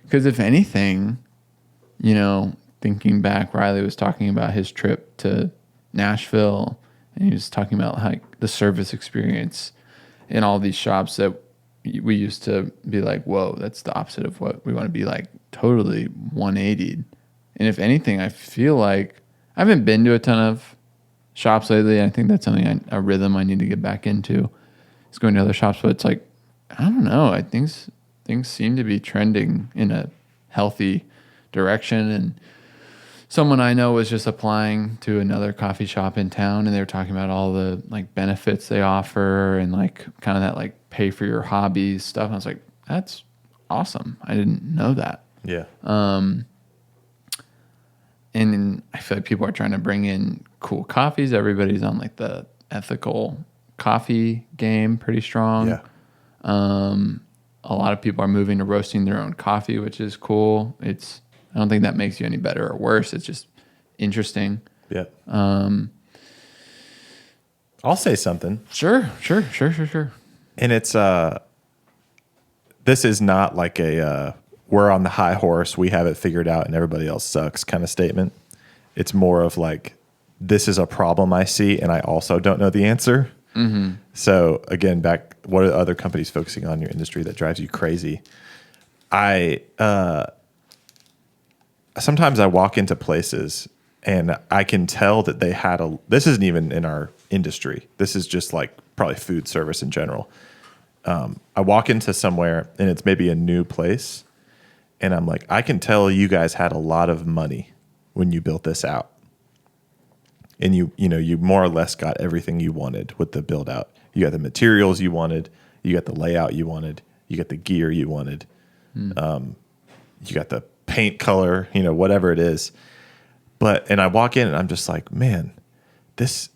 Because if anything, thinking back, Riley was talking about his trip to Nashville, and he was talking about like the service experience in all these shops that we used to be like, whoa, that's the opposite of what we want to be like, totally 180'd. And if anything, I feel like I haven't been to a ton of shops lately. I think that's something a rhythm I need to get back into is going to other shops. But it's like, I don't know. I think things seem to be trending in a healthy direction. And someone I know was just applying to another coffee shop in town, and they were talking about all the like benefits they offer and like kind of that like pay for your hobbies stuff. And I was like, that's awesome. I didn't know that. Yeah. And I feel like people are trying to bring in cool coffees. Everybody's on like the ethical coffee game pretty strong. Yeah. A lot of people are moving to roasting their own coffee, which is cool. I don't think that makes you any better or worse. It's just interesting. Yeah. I'll say something. Sure. And it's this is not like a we're on the high horse, we have it figured out, and everybody else sucks kind of statement. It's more of like, this is a problem I see, and I also don't know the answer. Mm-hmm. So again, back, what are other companies focusing on in your industry that drives you crazy? Sometimes I walk into places and I can tell that they had this isn't even in our industry. This is just like probably food service in general. I walk into somewhere and it's maybe a new place, and I'm like, I can tell you guys had a lot of money when you built this out. And you more or less got everything you wanted with the build out. You got the materials you wanted, you got the layout you wanted, you got the gear you wanted, you got the paint color, whatever it is. And I walk in and I'm just like, man, this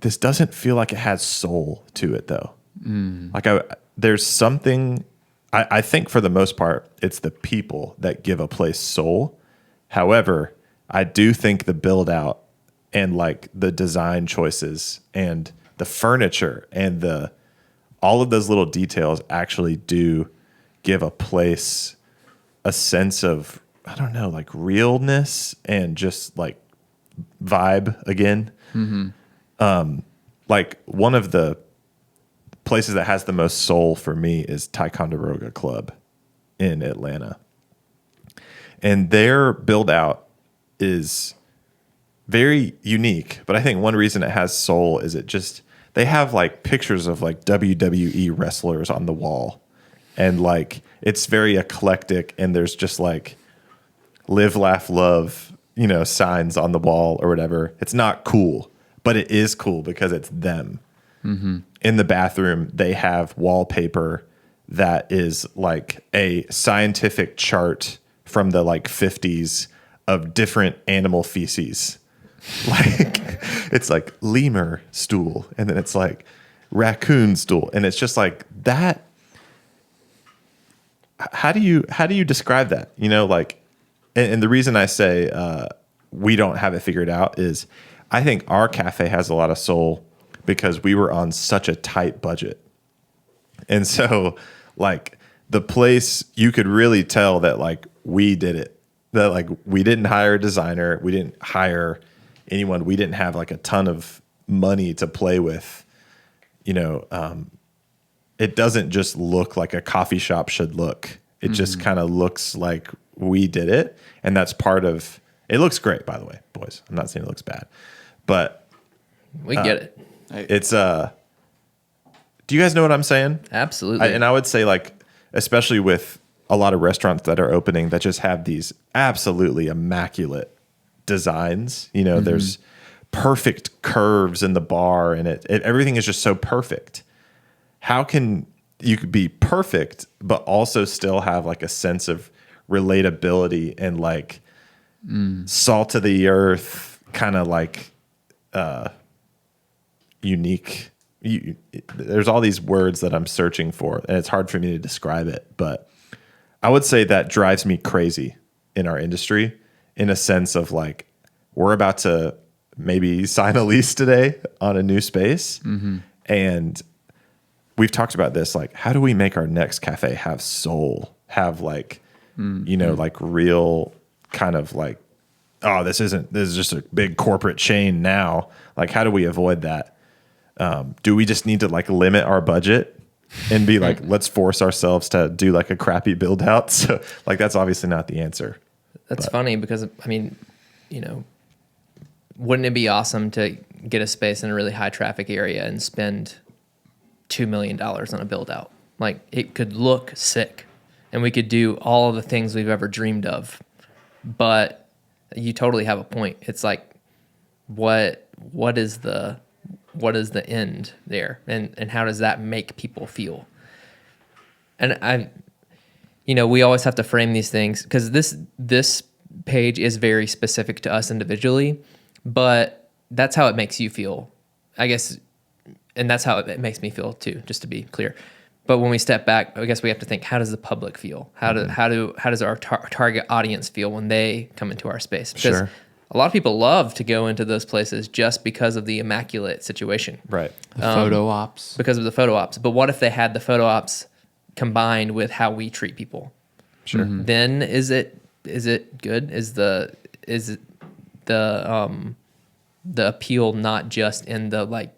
doesn't feel like it has soul to it though. Like there's something. I think for the most part, it's the people that give a place soul. However, I do think the build out and like the design choices and the furniture and all of those little details actually do give a place a sense of, I don't know, like realness and just like vibe again. Mm-hmm. Like one of the places that has the most soul for me is Ticonderoga Club in Atlanta. and their build out is very unique. But I think one reason it has soul is they have like pictures of like WWE wrestlers on the wall, and like it's very eclectic, and there's just like live, laugh, love, signs on the wall or whatever. It's not cool, but it is cool because it's them. Mm-hmm. In the bathroom, they have wallpaper that is like a scientific chart from the like 50s of different animal feces. Like it's like lemur stool, and then it's like raccoon stool, and it's just like that. How do you describe that? Like, and the reason I say we don't have it figured out is I think our cafe has a lot of soul because we were on such a tight budget. And so like the place, you could really tell that like we did it, that like we didn't hire a designer. We didn't hire anyone. We didn't have like a ton of money to play with. It doesn't just look like a coffee shop should look. It just kind of looks like we did it. And that's part of, it looks great, by the way, boys. I'm not saying it looks bad, but we get it. It's, do you guys know what I'm saying? Absolutely. And I would say like, especially with a lot of restaurants that are opening that just have these absolutely immaculate designs, there's perfect curves in the bar, and everything is just so perfect. How can you could be perfect, but also still have like a sense of relatability and like salt of the earth, kind of like unique. There's all these words that I'm searching for, and it's hard for me to describe it, but I would say that drives me crazy in our industry, in a sense of like, we're about to maybe sign a lease today on a new space. Mm-hmm. And we've talked about this, like, how do we make our next cafe have soul, have like, like real kind of like, oh, this is just a big corporate chain now. Like, how do we avoid that? Do we just need to like limit our budget and be like, let's force ourselves to do like a crappy build out? So like, that's obviously not the answer. That's funny because I mean, wouldn't it be awesome to get a space in a really high traffic area and spend $2 million on a build out? Like, it could look sick and we could do all of the things we've ever dreamed of. But you totally have a point. It's like, what is the end there, and how does that make people feel? And we always have to frame these things because this page is very specific to us individually, but that's how it makes you feel, I guess, and that's how it makes me feel too, just to be clear. But when we step back, I guess we have to think, how does the public feel? How does our target audience feel when they come into our space? Because sure. A lot of people love to go into those places just because of the immaculate situation. Right. The photo ops. Because of the photo ops. But what if they had the photo ops combined with how we treat people? Sure. Mm-hmm. Then is it good? Is the appeal not just in the like,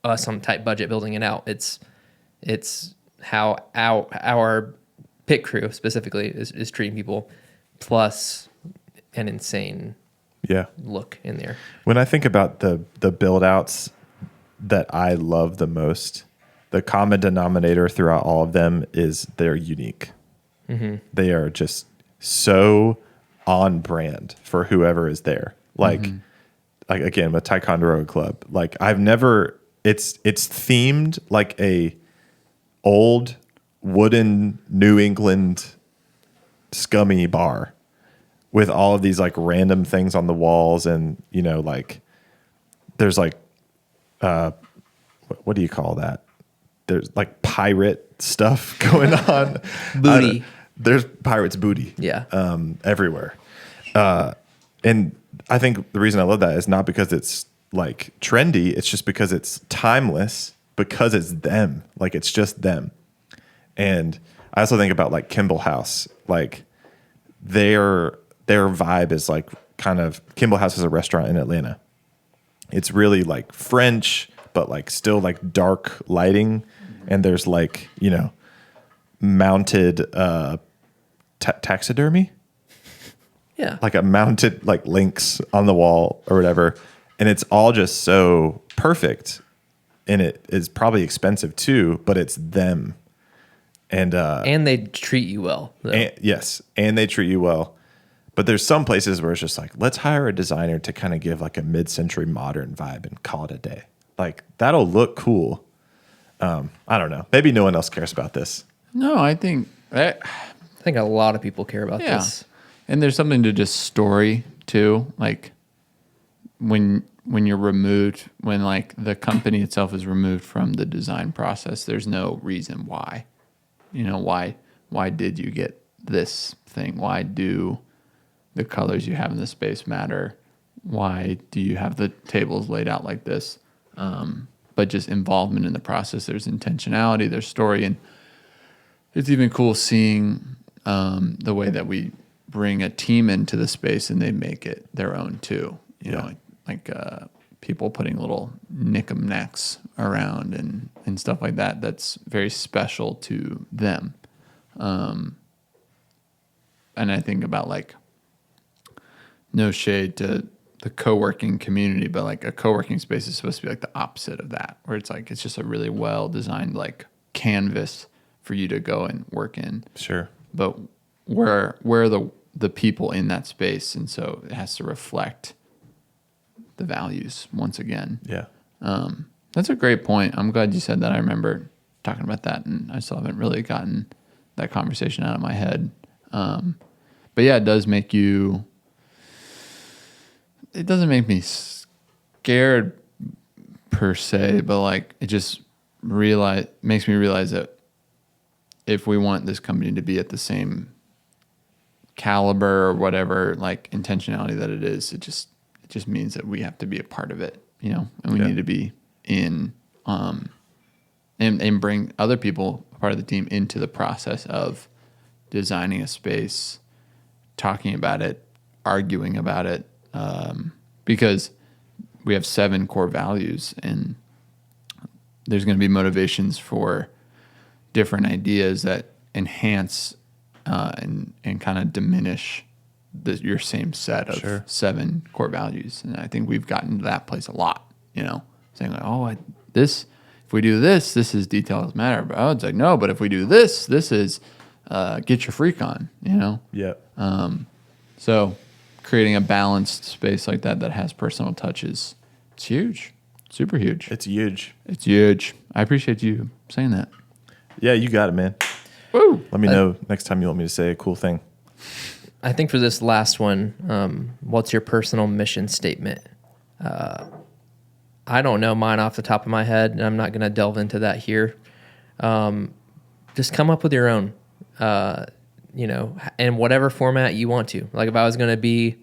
us on tight budget building it out? It's how our pit crew specifically is treating people, plus an insane look in there. When I think about the build outs that I love the most, the common denominator throughout all of them is they're unique. Mm-hmm. They are just so on brand for whoever is there. Like again, with Ticonderoga Club, like it's themed like a old wooden New England scummy bar with all of these like random things on the walls, and like there's like what do you call that? There's like pirate stuff going on. Booty. There's pirates booty. Yeah. Everywhere. And I think the reason I love that is not because it's like trendy. It's just because it's timeless, because it's them. Like, it's just them. And I also think about like Kimball House. Like their vibe is like kind of, Kimball House is a restaurant in Atlanta. It's really like French, but like still like dark lighting. And there's like, mounted taxidermy. Yeah. like a mounted like links on the wall or whatever. And it's all just so perfect. And it is probably expensive too, but it's them. And they treat you well. yes, and they treat you well. But there's some places where it's just like, let's hire a designer to kind of give like a mid-century modern vibe and call it a day. Like that'll look cool. I don't know. Maybe no one else cares about this. No, I think I think a lot of people care about this. And there's something to just story too. Like when you're removed, when like the company itself is removed from the design process, there's no reason why. You know, why did you get this thing? Why do the colors you have in the space matter? Why do you have the tables laid out like this? But just involvement in the process. There's intentionality, there's story, and it's even cool seeing the way that we bring a team into the space and they make it their own too. You know, like people putting little knickknacks around and stuff like that. That's very special to them. And I think about like, no shade to the co-working community, but like a co-working space is supposed to be like the opposite of that, where it's like, it's just a really well designed like canvas for you to go and work in. Sure. But where are the people in that space? And so it has to reflect the values once again. Yeah. That's a great point. I'm glad you said that. I remember talking about that, and I still haven't really gotten that conversation out of my head. But yeah, it does make you... It doesn't make me scared per se, but like it just makes me realize that if we want this company to be at the same caliber or whatever, like intentionality that it is, it just means that we have to be a part of it, you know, and we need to be in, and bring other people, part of the team, into the process of designing a space, talking about it, arguing about it, because we have 7 core values, and there's going to be motivations for different ideas that enhance and kind of diminish your same set of 7 core values. And I think we've gotten to that place a lot, you know, saying like, if we do this is details matter. But it's like, no, but if we do this is get your freak on, you know? Yeah. So creating a balanced space like that has personal touches, it's huge. Super huge. It's huge. It's huge. I appreciate you saying that. Yeah, you got it, man. Woo! Let me know next time you want me to say a cool thing. I think for this last one, what's your personal mission statement? I don't know mine off the top of my head, and I'm not going to delve into that here. Just come up with your own, you know, in whatever format you want to. Like if I was going to be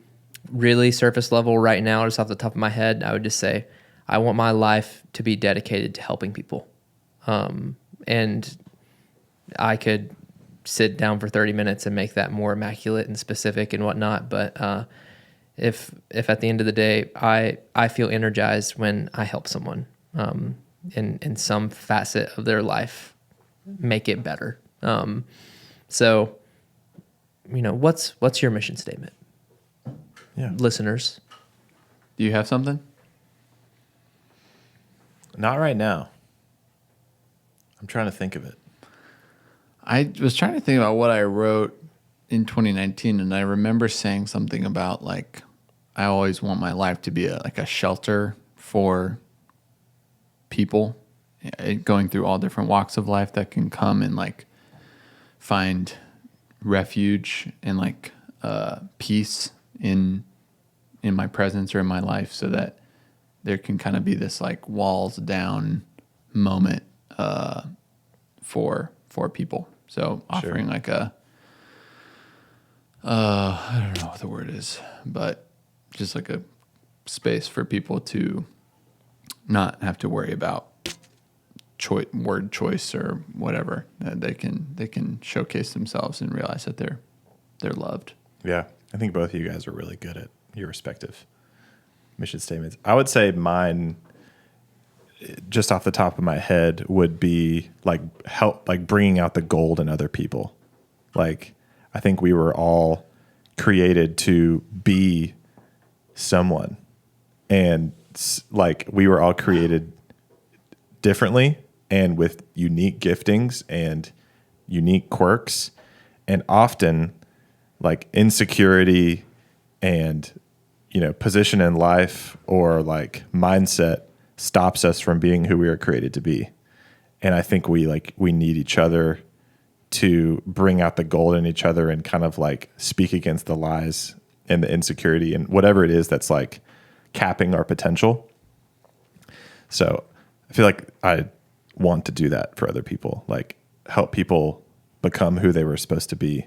really surface level right now, just off the top of my head, I would just say, I want my life to be dedicated to helping people. And I could sit down for 30 minutes and make that more immaculate and specific and whatnot. But if at the end of the day, I feel energized when I help someone in some facet of their life, make it better. So, you know, what's your mission statement? Yeah. Listeners. Do you have something? Not right now. I'm trying to think of it. I was trying to think about what I wrote in 2019, and I remember saying something about like, I always want my life to be like a shelter for people going through all different walks of life that can come and like find refuge and like peace in my presence or in my life, so that there can kind of be this like walls down moment for people. So offering like a I don't know what the word is, but just like a space for people to not have to worry about word choice or whatever. They can showcase themselves and realize that they're loved. Yeah. I think both of you guys are really good at your respective mission statements. I would say mine, just off the top of my head, would be like bringing out the gold in other people. Like, I think we were all created to be someone, and like we were all created differently and with unique giftings and unique quirks, and often like insecurity and position in life or like mindset stops us from being who we are created to be. And I think we need each other to bring out the gold in each other and kind of like speak against the lies and the insecurity and whatever it is that's like capping our potential. So I feel like I want to do that for other people, like help people become who they were supposed to be,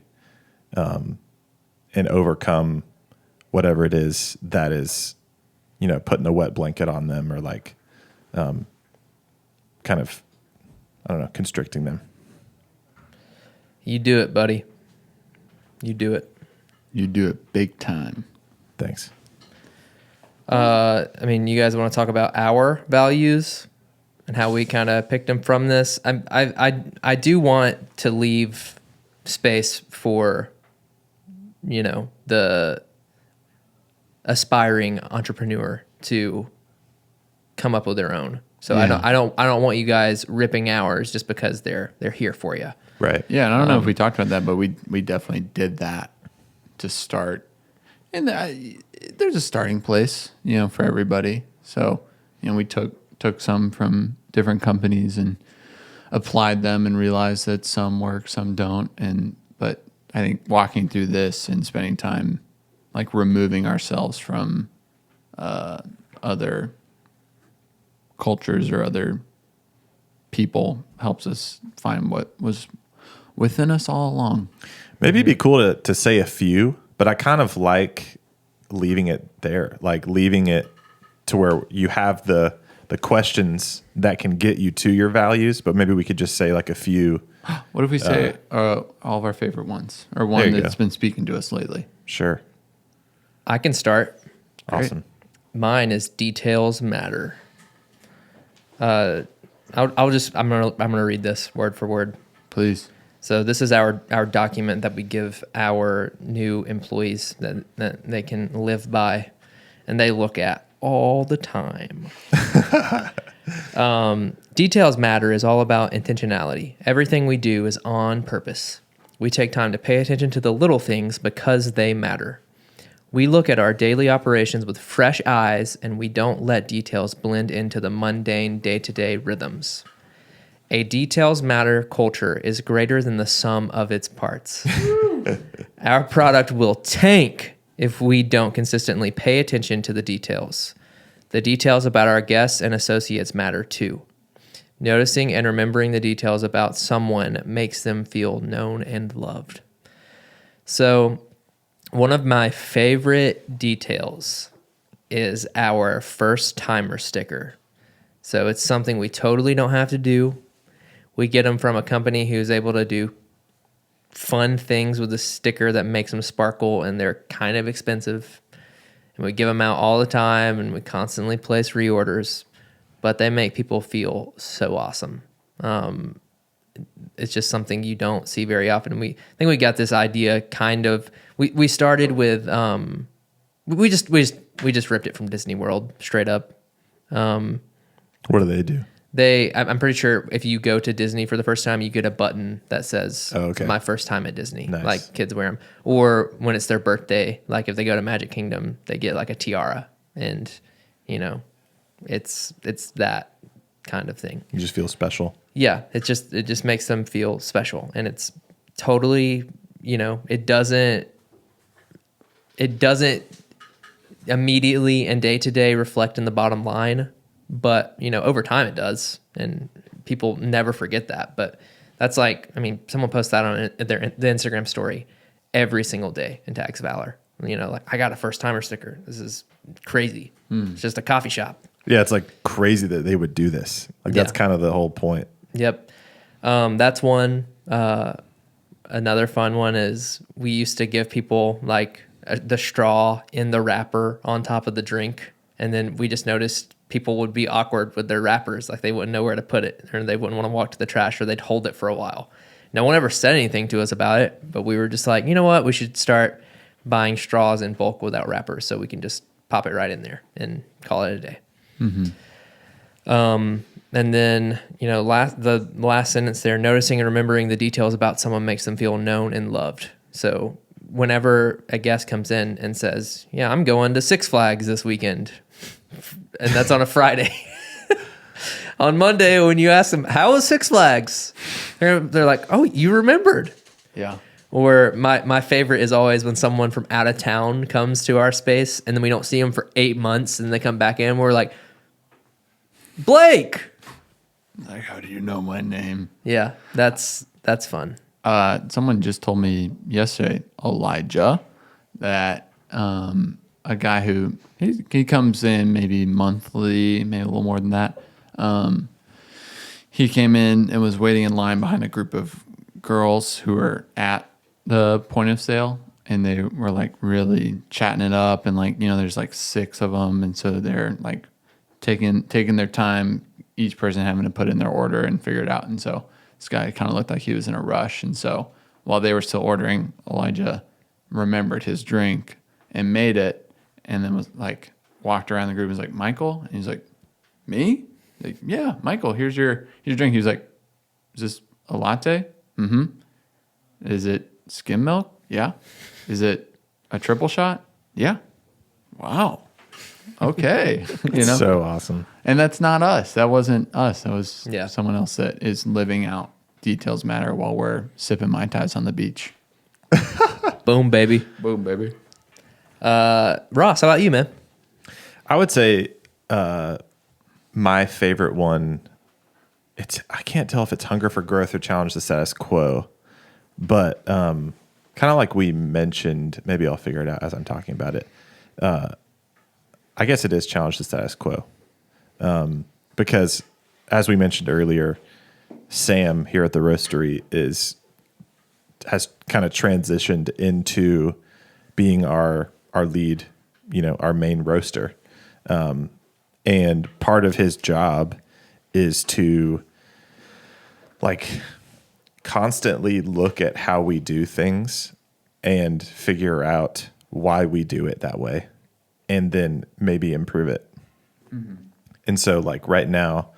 and overcome whatever it is that is, putting a wet blanket on them or like, kind of, I don't know, constricting them. You do it, buddy. You do it. You do it big time. Thanks. I mean, you guys want to talk about our values and how we kind of picked them from this? I do want to leave space for, the aspiring entrepreneur to come up with their own. So Yeah. I don't want you guys ripping ours just because they're here for you. Right. Yeah, and I don't know if we talked about that, but we definitely did that to start. And there's a starting place, for everybody. So, we took some from different companies and applied them and realized that some work, some don't. But I think walking through this and spending time, like removing ourselves from other cultures or other people helps us find what was within us all along. Maybe it'd be cool to say a few, but I kind of like leaving it there, like leaving it to where you have the questions that can get you to your values, but maybe we could just say like a few. What if we say all of our favorite ones or one that's been speaking to us lately? Sure. I can start. Awesome. Mine is details matter. I'm gonna read this word for word. Please. So this is our document that we give our new employees that they can live by and they look at all the time. Details matter is all about intentionality. Everything we do is on purpose. We take time to pay attention to the little things because they matter. We look at our daily operations with fresh eyes and we don't let details blend into the mundane day-to-day rhythms. A details matter culture is greater than the sum of its parts. Our product will tank if we don't consistently pay attention to the details. The details about our guests and associates matter too. Noticing and remembering the details about someone makes them feel known and loved. So, one of my favorite details is our first timer sticker. So it's something we totally don't have to do. We get them from a company who's able to do fun things with a sticker that makes them sparkle, and they're kind of expensive. And we give them out all the time, and we constantly place reorders, but they make people feel so awesome. It's just something you don't see very often. And I think we got this idea kind of. We started with we just ripped it from Disney World straight up. What do they do? I'm pretty sure if you go to Disney for the first time, you get a button that says, my first time at Disney. Nice. Like kids wear them. Or when it's their birthday, like if they go to Magic Kingdom, they get like a tiara. And, it's that kind of thing. You just feel special. Yeah, it just makes them feel special. And it's totally, it doesn't immediately and day to day reflect in the bottom line. But, over time it does. And people never forget that. But that's someone posts that on the Instagram story every single day and tags Valor. I got a first timer sticker. This is crazy. It's just a coffee shop. Yeah, it's like crazy that they would do this. That's kind of the whole point. Yep. That's one. Another fun one is we used to give people the straw in the wrapper on top of the drink. And then we just noticed people would be awkward with their wrappers. Like they wouldn't know where to put it, or they wouldn't want to walk to the trash, or they'd hold it for a while. No one ever said anything to us about it, but we were just like, you know what? We should start buying straws in bulk without wrappers, so we can just pop it right in there and call it a day. And then, the last sentence there, noticing and remembering the details about someone makes them feel known and loved. So whenever a guest comes in and says, yeah, I'm going to Six Flags this weekend, and that's on a Friday. On Monday, when you ask them, how was Six Flags? They're like, oh, you remembered. Yeah. Or my favorite is always when someone from out of town comes to our space and then we don't see them for 8 months and they come back in. We're like, Blake. Like, how do you know my name? Yeah, that's fun. Someone just told me yesterday, Elijah, that a guy who he comes in maybe monthly, maybe a little more than that. He came in and was waiting in line behind a group of girls who were at the point of sale, and they were like really chatting it up, and like, there's like 6 of them, and so they're like taking their time, each person having to put in their order and figure it out. And so this guy kind of looked like he was in a rush, and so while they were still ordering, Elijah remembered his drink and made it, and then was like walked around the group and was like, Michael? And he's like, me? Like, yeah, Michael, here's your drink. He was like, is this a latte? Mm-hmm. Is it skim milk? Yeah. Is it a triple shot? Yeah. Wow. Okay. So awesome. And that's not us. That wasn't us. That was Yeah. someone else that is living out details matter while we're sipping Mai Tais on the beach. Boom, baby. Boom, baby. Ross, how about you, man? I would say my favorite one, I can't tell if it's hunger for growth or challenge the status quo, but kind of like we mentioned, maybe I'll figure it out as I'm talking about it. I guess it is challenge the status quo, because as we mentioned earlier, Sam here at the roastery has kind of transitioned into being our lead, our main roaster. And part of his job is to like constantly look at how we do things and figure out why we do it that way, and then maybe improve it. Mm-hmm. And so like right now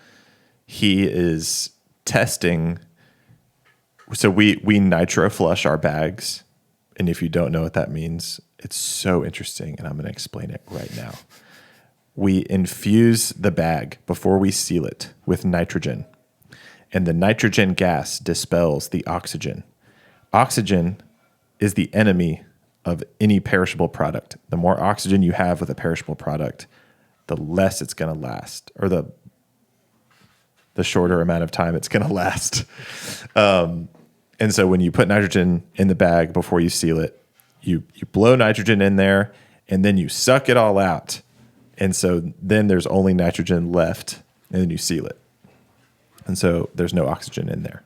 he is testing. So we nitro flush our bags. And if you don't know what that means, it's so interesting. And I'm going to explain it right now. We infuse the bag before we seal it with nitrogen, and the nitrogen gas dispels the oxygen. Oxygen is the enemy of any perishable product. The more oxygen you have with a perishable product, the less it's going to last, or the shorter amount of time it's going to last. And so when you put nitrogen in the bag before you seal it, you blow nitrogen in there, and then you suck it all out. And so then there's only nitrogen left, and then you seal it. And so there's no oxygen in there.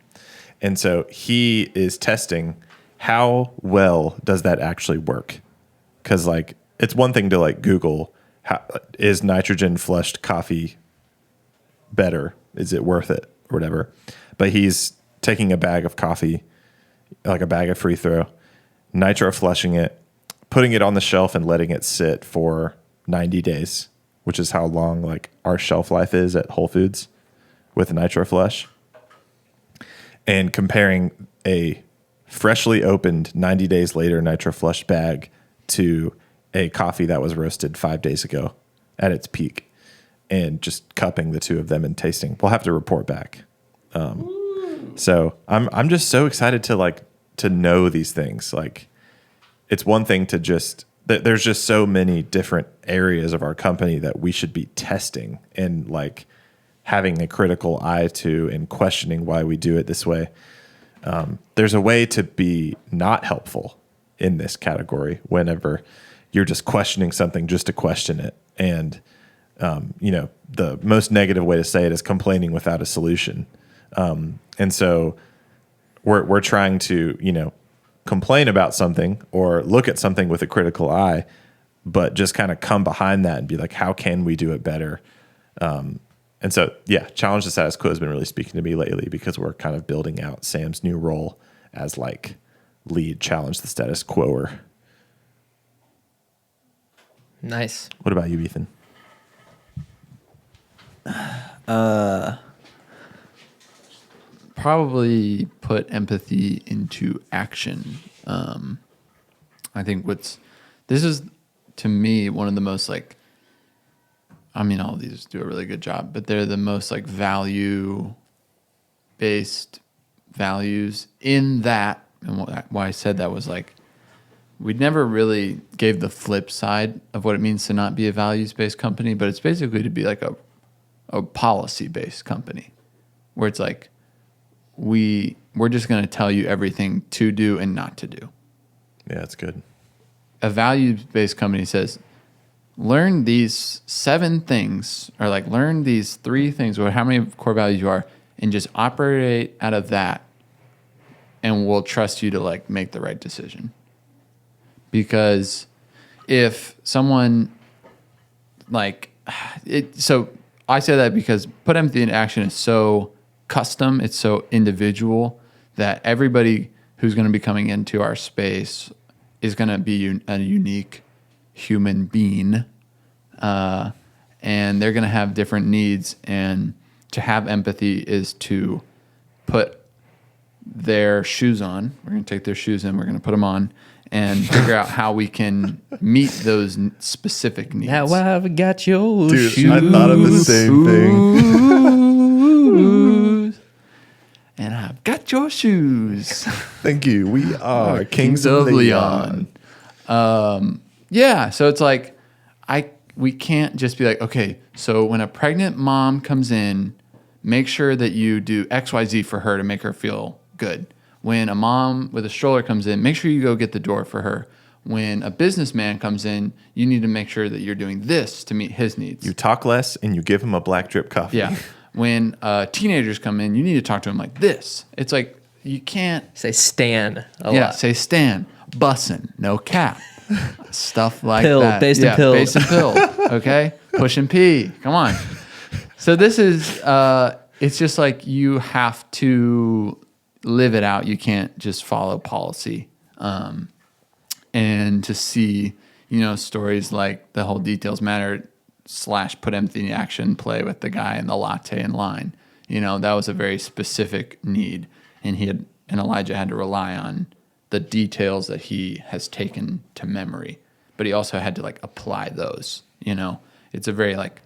And so he is testing how well does that actually work? Because like it's one thing to like Google, is nitrogen flushed coffee better? Is it worth it or whatever? But he's taking a bag of coffee, like a bag of free throw, nitro flushing it, putting it on the shelf and letting it sit for 90 days, which is how long like our shelf life is at Whole Foods with nitro flush, and comparing a freshly opened 90 days later nitro flush bag to a coffee that was roasted 5 days ago at its peak, and just cupping the two of them and tasting. We'll have to report back. So I'm just so excited to know these things. Like it's one thing to just, there's just so many different areas of our company that we should be testing and like having a critical eye to and questioning why we do it this way. There's a way to be not helpful in this category whenever you're just questioning something just to question it. And, the most negative way to say it is complaining without a solution. And so we're trying to, complain about something or look at something with a critical eye, but just kind of come behind that and be like, how can we do it better? And so, yeah, challenge the status quo has been really speaking to me lately, because we're kind of building out Sam's new role as like lead challenge the status quoer. Nice. What about you, Ethan? Probably put empathy into action. I think this is to me one of the most like, I mean, all of these do a really good job, but they're the most like value-based values in that. And why I said that was like, we never really gave the flip side of what it means to not be a values-based company, but it's basically to be like a policy-based company where it's like, we're just going to tell you everything to do and not to do. Yeah, that's good. A values-based company says, learn these 7 things, or like learn these 3 things, or how many core values you are, and just operate out of that, and we'll trust you to like make the right decision. Because if someone like it, so I say that because put empathy in action is so custom, it's so individual that everybody who's going to be coming into our space is going to be a unique human being, and they're going to have different needs. And to have empathy is to put their shoes on. We're going to take their shoes and we're going to put them on and figure out how we can meet those specific needs. Now I've got your Dude, shoes. I thought of the same thing. And I've got your shoes. Thank you. We are Kings of Leon. Yeah, so it's like we can't just be like, okay, so when a pregnant mom comes in, make sure that you do XYZ for her to make her feel good. When a mom with a stroller comes in, make sure you go get the door for her. When a businessman comes in, you need to make sure that you're doing this to meet his needs. You talk less and you give him a black drip coffee. Yeah. When teenagers come in, you need to talk to them like this. It's like you can't Say Stan a yeah, lot. say Stan, bussin', no cap. Stuff like Pilled, that. based and pilled. Based and pilled. Okay? Push and pee. Come on. So this is it's just like you have to live it out. You can't just follow policy. And to see, stories like the whole details matter / put empathy in action play with the guy in the latte in line. That was a very specific need. And Elijah had to rely on the details that he has taken to memory. But he also had to like apply those, It's a very like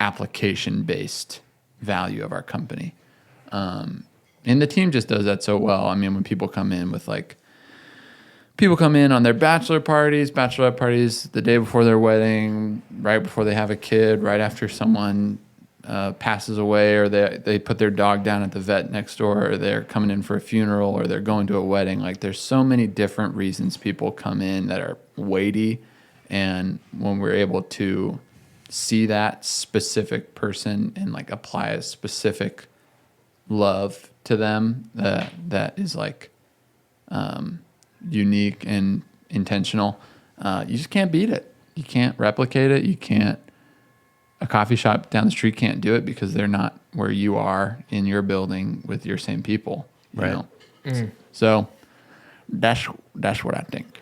application-based value of our company. And the team just does that so well. I mean, when people come in on their bachelorette parties, the day before their wedding, right before they have a kid, right after someone passes away, or they put their dog down at the vet next door, or they're coming in for a funeral, or they're going to a wedding. Like there's so many different reasons people come in that are weighty. And when we're able to see that specific person and like apply a specific love to them that is like unique and intentional, you just can't beat it. You can't replicate it. You can't. A coffee shop down the street can't do it because they're not where you are in your building with your same people. Right. So that's what I think.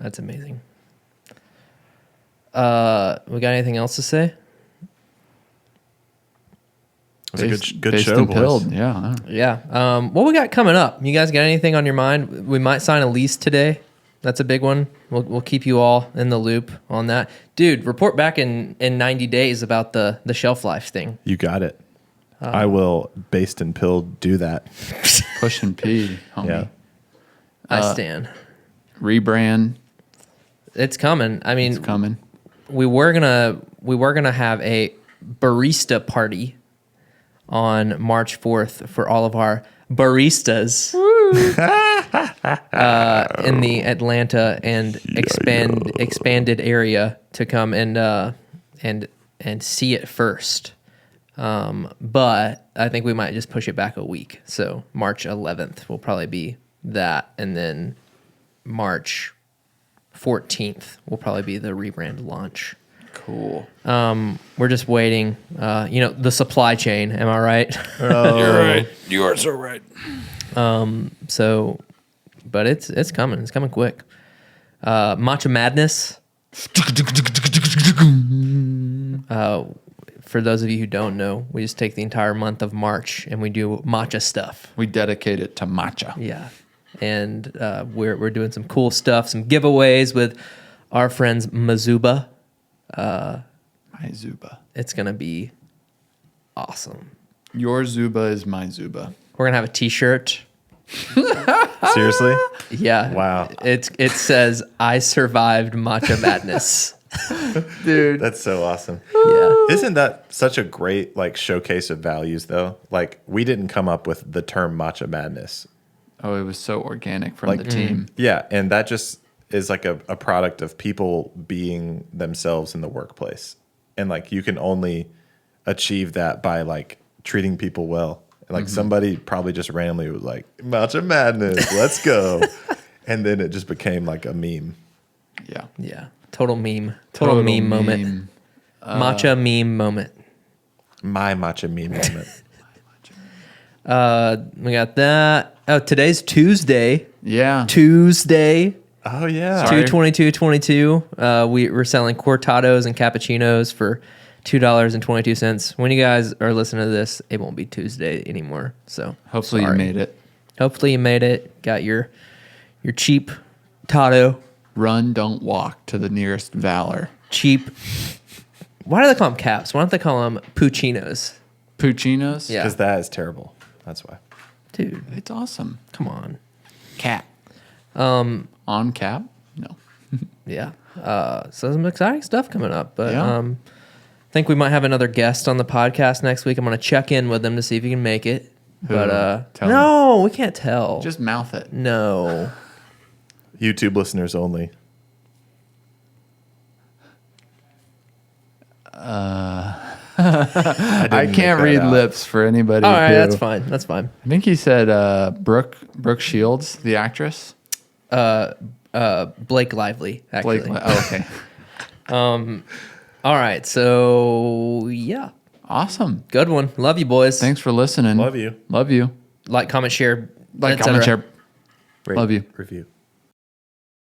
That's amazing. We got anything else to say? It was a good Based show, and boys. pilled. Yeah. Yeah. What we got coming up? You guys got anything on your mind? We might sign a lease today. That's a big one. We'll keep you all in the loop on that. Dude, report back in 90 days about the shelf life thing. You got it. I will, based and pilled, do that. Push and pee, homie. Yeah. I stand. Rebrand. It's coming. I mean, It's coming. we were gonna have a barista party on March 4th for all of our baristas in the Atlanta and expanded area to come and see it first. But I think we might just push it back a week. So March 11th will probably be that, and then March 14th will probably be the rebrand launch. Cool. We're just waiting. The supply chain. Am I right? You're right. You are so right. But it's coming. It's coming quick. Matcha Madness. For those of you who don't know, we just take the entire month of March and we do matcha stuff. We dedicate it to matcha. Yeah. And we're doing some cool stuff, some giveaways with our friends Mazuba. My Zuba. It's going to be awesome. Your Zuba is my Zuba. We're going to have a t-shirt. Seriously? Yeah. Wow. It says, I survived Matcha Madness. Dude. That's so awesome. Yeah. Isn't that such a great like showcase of values though? Like we didn't come up with the term Matcha Madness. Oh, it was so organic from the team. Yeah, and that just is like a product of people being themselves in the workplace. And like you can only achieve that by like treating people well. Like somebody probably just randomly was like, Matcha Madness, let's go. And then it just became like a meme. Yeah. Yeah. Total meme. Total meme moment. Matcha meme moment. My matcha meme moment. We got that. Oh, today's Tuesday. Yeah. Tuesday. Oh yeah. Sorry. 2/22/22. We're selling cortados and cappuccinos for $2.22. When you guys are listening to this, it won't be Tuesday anymore. So Hopefully sorry. you made it. Hopefully you made it. Got your cheap Tado. Run, don't walk to the nearest Valor. Cheap. Why do they call them caps? Why don't they call them puccinos? Puccinos? Yeah. Because that is terrible. That's why. Dude, It's awesome. come on. Cap. On cap? No. Yeah. So some exciting stuff coming up. But Yeah. I think we might have another guest on the podcast next week. I'm going to check in with them to see if he can make it. Who? But Tell no, we can't tell. Just mouth it. No. YouTube listeners only. I can't read lips for anybody. All right, who- that's fine. That's fine. I think he said Brooke Shields, the actress. Blake Lively, actually. Blake. Oh, okay. All right. So, yeah. Awesome. Good one. Love you, boys. Thanks for listening. Love you. Love you. Like, comment, share. Like, et comment, cetera. share. Rate, Love you. Review.